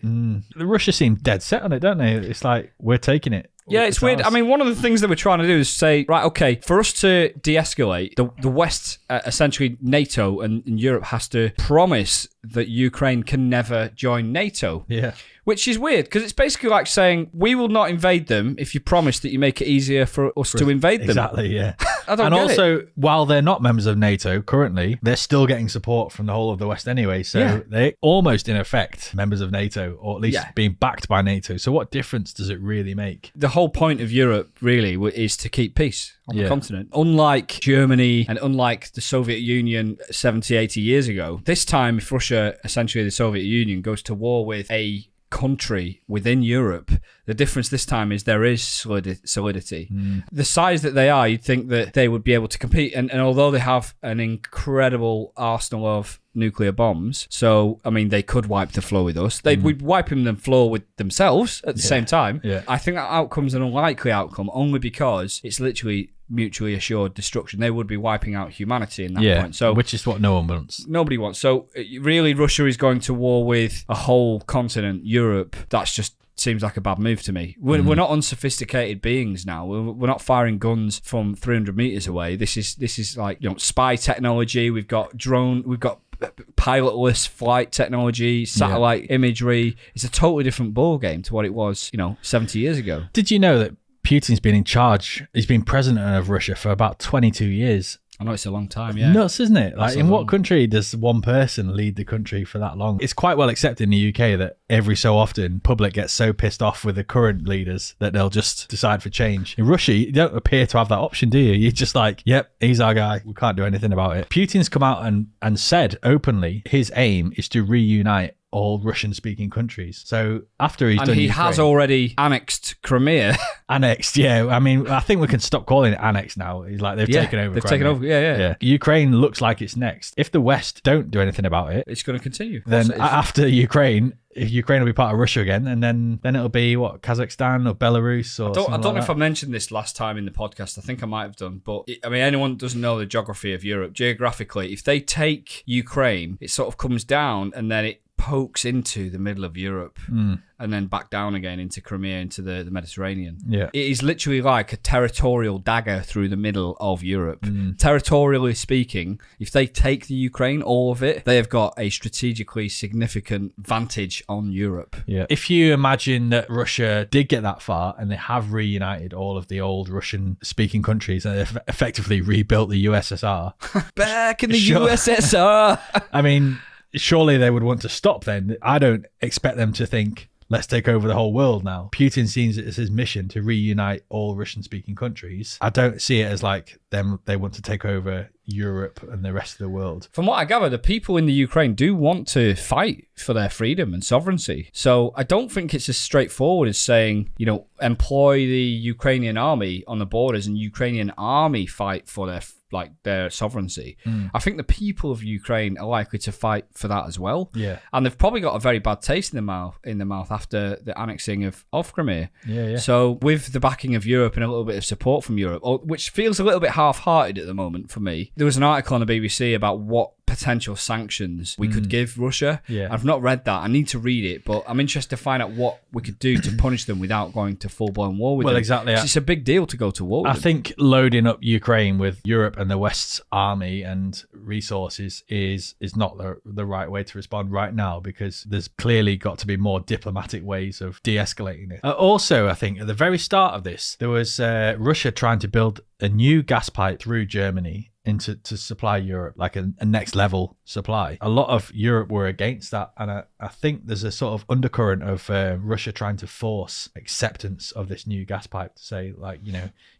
S2: The Russia seem dead set on it, don't they? It's like, we're taking it.
S1: Yeah, it's weird. I mean, one of the things that we're trying to do is say, right, okay, for us to de-escalate, the West, essentially NATO and Europe, has to promise that Ukraine can never join NATO.
S2: Yeah.
S1: Which is weird, because it's basically like saying, we will not invade them if you promise that you make it easier for us to invade them.
S2: Exactly, yeah.
S1: I don't
S2: and
S1: get
S2: also,
S1: it.
S2: While they're not members of NATO currently, they're still getting support from the whole of the West anyway. So they're almost, in effect, members of NATO, or at least being backed by NATO. So what difference does it really make?
S1: The whole point of Europe, really, is to keep peace on the continent. Unlike Germany and unlike the Soviet Union 70, 80 years ago, this time, if Russia, essentially the Soviet Union, goes to war with a country within Europe, the difference this time is there is solidity. The size that they are, you'd think that they would be able to compete, and although they have an incredible arsenal of nuclear bombs, so I mean they could wipe the floor with us, we'd wipe the floor with themselves at the same time. I think that outcome's an unlikely outcome, only because it's literally mutually assured destruction. They would be wiping out humanity in that point. So,
S2: which is what no one wants.
S1: Nobody wants. So really, Russia is going to war with a whole continent, Europe. That's just seems like a bad move to me. We're not unsophisticated beings now. We're not firing guns from 300 meters away. This is like, spy technology. We've got pilotless flight technology, satellite imagery. It's a totally different ball game to what it was, 70 years ago.
S2: Did you know that Putin's been in charge? He's been president of Russia for about 22 years.
S1: I know, it's a long time, yeah.
S2: Nuts, isn't it? Like, in what country does one person lead the country for that long? It's quite well accepted in the UK that every so often public gets so pissed off with the current leaders that they'll just decide for change. In Russia, you don't appear to have that option, do you? You're just like, yep, he's our guy. We can't do anything about it. Putin's come out and said openly his aim is to reunite all Russian-speaking countries. So after he's done Ukraine,
S1: has already annexed Crimea.
S2: Annexed, yeah. I mean, I think we can stop calling it annexed now. He's like, they've taken over.
S1: They've taken over, yeah.
S2: Ukraine looks like it's next. If the West don't do anything about it,
S1: it's going to continue.
S2: Then after Ukraine, if Ukraine will be part of Russia again, and then it'll be Kazakhstan or Belarus or
S1: I don't know if I mentioned this last time in the podcast. I think I might have done, but I mean, anyone who doesn't know the geography of Europe, geographically, if they take Ukraine, it sort of comes down and then it pokes into the middle of Europe and then back down again into Crimea, into the Mediterranean.
S2: Yeah.
S1: It is literally like a territorial dagger through the middle of Europe. Territorially speaking, if they take the Ukraine, all of it, they have got a strategically significant advantage on Europe.
S2: Yeah. If you imagine that Russia did get that far and they have reunited all of the old Russian-speaking countries and they've effectively rebuilt the USSR.
S1: Back in the USSR!
S2: I mean, surely they would want to stop then. I don't expect them to think, let's take over the whole world now. Putin sees it as his mission to reunite all Russian-speaking countries. I don't see it as like they want to take over Europe and the rest of the world.
S1: From what I gather, the people in the Ukraine do want to fight for their freedom and sovereignty. So I don't think it's as straightforward as saying, employ the Ukrainian army on the borders and Ukrainian army fight for their sovereignty. I think the people of Ukraine are likely to fight for that as well.
S2: Yeah.
S1: And they've probably got a very bad taste in the mouth after the annexing of Crimea.
S2: Yeah.
S1: So with the backing of Europe and a little bit of support from Europe, which feels a little bit half-hearted at the moment for me. There was an article on the BBC about what potential sanctions we could give Russia.
S2: Yeah.
S1: I've not read that. I need to read it, but I'm interested to find out what we could do to punish them without going to full-blown war with them.
S2: Well, exactly.
S1: It's a big deal to go to war with them.
S2: I think loading up Ukraine with Europe and the West's army and resources is not the right way to respond right now, because there's clearly got to be more diplomatic ways of de-escalating it. Also, I think at the very start of this, there was Russia trying to build a new gas pipe through Germany to supply Europe, like a next level supply. A lot of Europe were against that, and I think there's a sort of undercurrent of Russia trying to force acceptance of this new gas pipe, to say, like,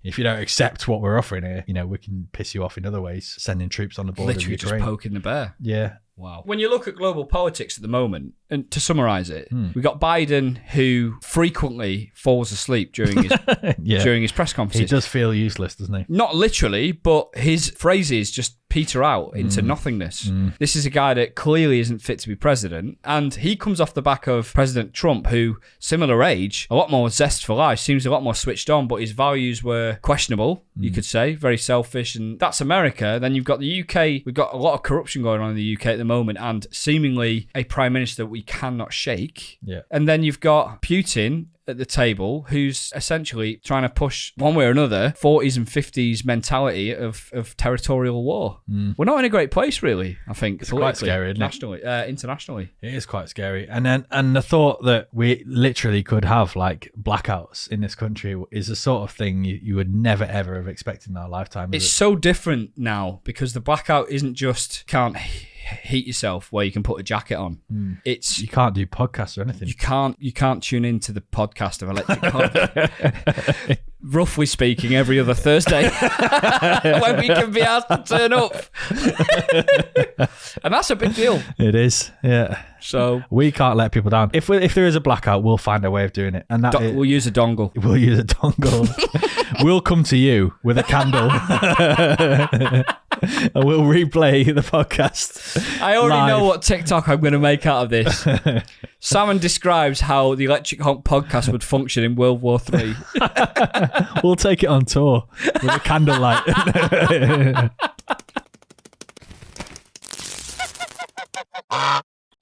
S2: if you don't accept what we're offering here, we can piss you off in other ways, sending troops on the border
S1: literally
S2: of Ukraine.
S1: Just poking the bear.
S2: Yeah.
S1: Wow. When you look at global politics at the moment, and to summarise it, we've got Biden, who frequently falls asleep during his during his press conferences.
S2: He does feel useless, doesn't he?
S1: Not literally, but his phrases just peter out into nothingness. This is a guy that clearly isn't fit to be president, and he comes off the back of President Trump, who, similar age, a lot more zest for life, seems a lot more switched on, but his values were questionable, you could say, very selfish, and that's America. Then you've got the UK. We've got a lot of corruption going on in the UK at the moment, and seemingly a prime minister we cannot shake.
S2: Yeah.
S1: And then you've got Putin at the table, who's essentially trying to push, one way or another, 40s and 50s mentality of territorial war. We're not in a great place, really, I think.
S2: It's quite scary, isn't it?
S1: Nationally, internationally.
S2: It is quite scary. And the thought that we literally could have like blackouts in this country is the sort of thing you would never, ever have expected in our lifetime.
S1: It's so different now, because the blackout isn't just can't heat yourself where you can put a jacket on. It's
S2: you can't do podcasts or anything.
S1: You can't tune into the podcast of Electric Honk. Roughly speaking, every other Thursday when we can be asked to turn up. And that's a big deal.
S2: It is, yeah.
S1: So
S2: we can't let people down. If there is a blackout, we'll find a way of doing it. And
S1: we'll use a dongle.
S2: We'll use a dongle. We'll come to you with a candle. And we'll replay the podcast.
S1: I already
S2: live.
S1: know what TikTok I'm going to make out of this. Salmon describes how the Electric Honk podcast would function in World War III.
S2: We'll take it on tour with a candlelight.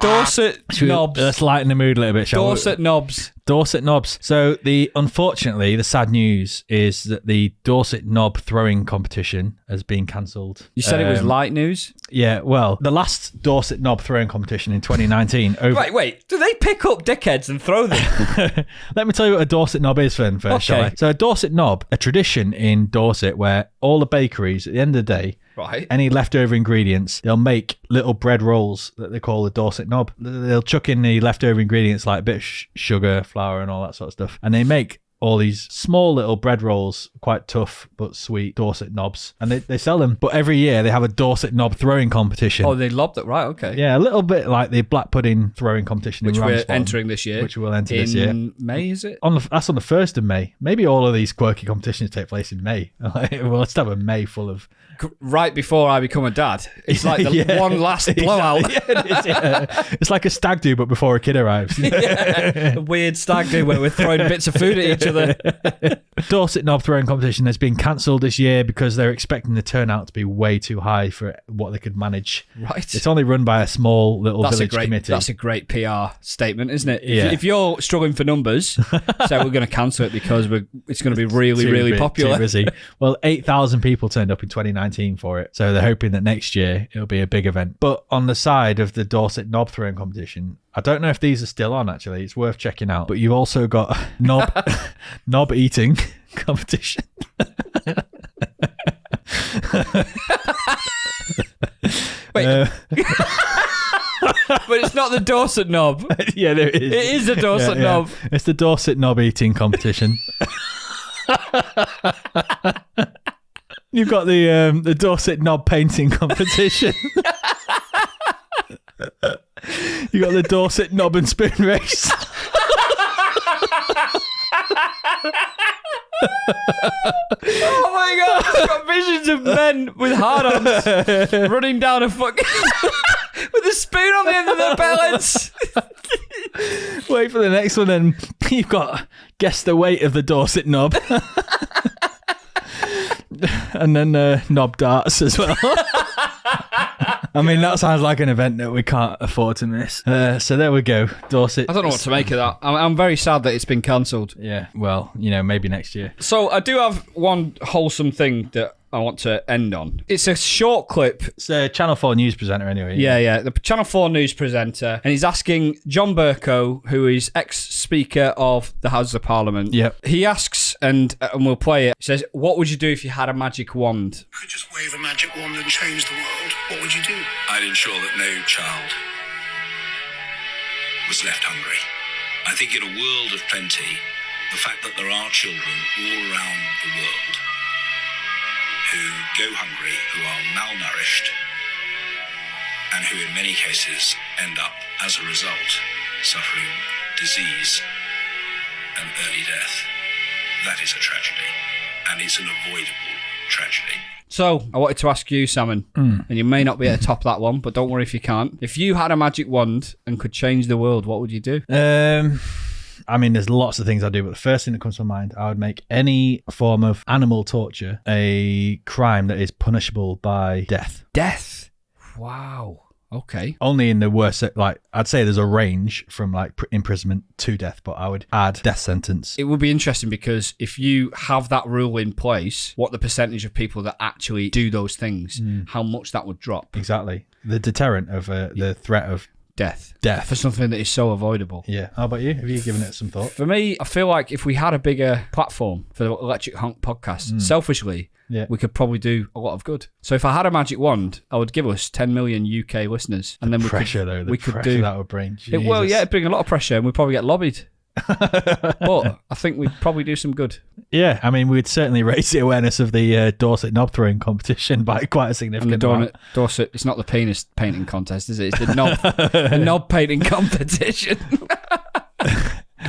S1: Dorset knobs.
S2: Let's lighten the mood a little bit, shall we?
S1: Dorset knobs.
S2: Dorset knobs. So unfortunately, the sad news is that the Dorset knob throwing competition has been cancelled.
S1: You said it was light news?
S2: Yeah, well, the last Dorset knob throwing competition in 2019.
S1: Right, wait. Do they pick up dickheads and throw them?
S2: Let me tell you what a Dorset knob is first,
S1: Okay.
S2: shall I? So a Dorset knob, a tradition in Dorset where all the bakeries, at the end of the day,
S1: right,
S2: any leftover ingredients, they'll make little bread rolls that they call a Dorset knob. They'll chuck in the leftover ingredients like a bit of sugar, flour and all that sort of stuff. And they make all these small little bread rolls, quite tough but sweet Dorset knobs. And they sell them. But every year they have a Dorset knob throwing competition.
S1: Oh, they lobbed it, right, okay.
S2: Yeah, a little bit like the black pudding throwing competition
S1: Which
S2: in
S1: we're
S2: Ramsbottom,
S1: entering this year.
S2: Which we'll enter this year.
S1: In May, is it?
S2: That's on the 1st of May. Maybe all of these quirky competitions take place in May. Well, let's have a May full of...
S1: Right before I become a dad. It's like the one last blowout.
S2: It's like a stag do, but before a kid arrives.
S1: A weird stag do where we're throwing bits of food at each other.
S2: Dorset knob throwing competition has been cancelled this year because they're expecting the turnout to be way too high for what they could manage.
S1: Right.
S2: It's only run by a small little village committee.
S1: That's a great PR statement, isn't it?
S2: Yeah.
S1: If you're struggling for numbers, so we're going to cancel it because it's going to be really popular.
S2: Too busy. Well, 8,000 people turned up in 2019 for it, so they're hoping that next year it'll be a big event. But on the side of the Dorset knob throwing competition, I don't know if these are still on, actually. It's worth checking out. But you've also got knob eating competition.
S1: Wait. But it's not the Dorset knob.
S2: Yeah, there is.
S1: It is the Dorset knob.
S2: It's the Dorset knob eating competition. You've got the Dorset knob painting competition. You got the Dorset knob and spoon race.
S1: Oh my god, I've got visions of men with hard-ons running down a fucking with a spoon on the end of their pellets.
S2: Wait for the next one, then. You've got guess the weight of the Dorset knob. And then knob darts as well. I mean, that sounds like an event that we can't afford to miss. So there we go, Dorset.
S1: I don't know what to make of that. I'm very sad that it's been cancelled.
S2: Yeah, well, maybe next year.
S1: So I do have one wholesome thing that I want to end on. It's a short clip.
S2: It's a Channel 4 news presenter anyway.
S1: Yeah. The Channel 4 news presenter. And he's asking John Bercow, who is ex-Speaker of the House of Parliament.
S2: Yep.
S1: He asks, and we'll play it. He says, what would you do if you had a magic wand?
S3: Could just wave a magic wand and change the world. What would you do?
S4: I'd ensure that no child was left hungry. I think in a world of plenty, the fact that there are children all around the world who go hungry, who are malnourished, and who in many cases end up, as a result, suffering disease and early death. That is a tragedy, and it's an avoidable tragedy.
S1: So, I wanted to ask you, Salmon, and you may not be at the top of that one, but don't worry if you can't. If you had a magic wand and could change the world, what would you do?
S2: I mean, there's lots of things I do, but the first thing that comes to mind, I would make any form of animal torture a crime that is punishable by death.
S1: Death? Wow. Okay.
S2: Only in the worst, like, I'd say there's a range from like imprisonment to death, but I would add death sentence.
S1: It would be interesting because if you have that rule in place, what the percentage of people that actually do those things, how much that would drop.
S2: Exactly. The deterrent of the threat of
S1: death
S2: for
S1: something that is so avoidable.
S2: Yeah. How about you? Have you given it some thought?
S1: For me, I feel like if we had a bigger platform for the Electric Honk podcast, selfishly, we could probably do a lot of good. So if I had a magic wand, I would give us 10 million UK listeners, and then we could do
S2: that would bring.
S1: Well, yeah, it'd bring a lot of pressure, and we'd probably get lobbied. But I think we'd probably do some good.
S2: Yeah, I mean, we'd certainly raise the awareness of the Dorset knob throwing competition by quite a significant amount.
S1: Dorset, it's not the penis painting contest, is it? It's the knob painting competition.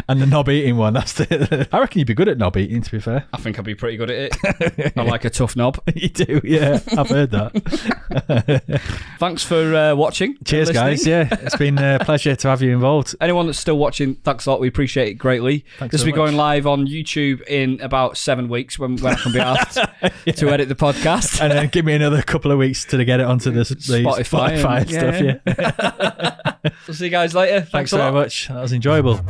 S2: And the knob eating one, that's the... I reckon you'd be good at knob eating, to be fair.
S1: I think I'd be pretty good at it. I like a tough knob.
S2: You do, yeah. I've heard that.
S1: Thanks for watching.
S2: Cheers, guys. Yeah, it's been a pleasure to have you involved.
S1: Anyone that's still watching, thanks a lot. We appreciate it greatly.
S2: Thanks
S1: this
S2: so
S1: will be
S2: much.
S1: going live on YouTube in about 7 weeks when I can be asked to edit the podcast.
S2: And then give me another couple of weeks to get it onto the Spotify and stuff, yeah.
S1: We'll see you guys later.
S2: Thanks very much. That was enjoyable.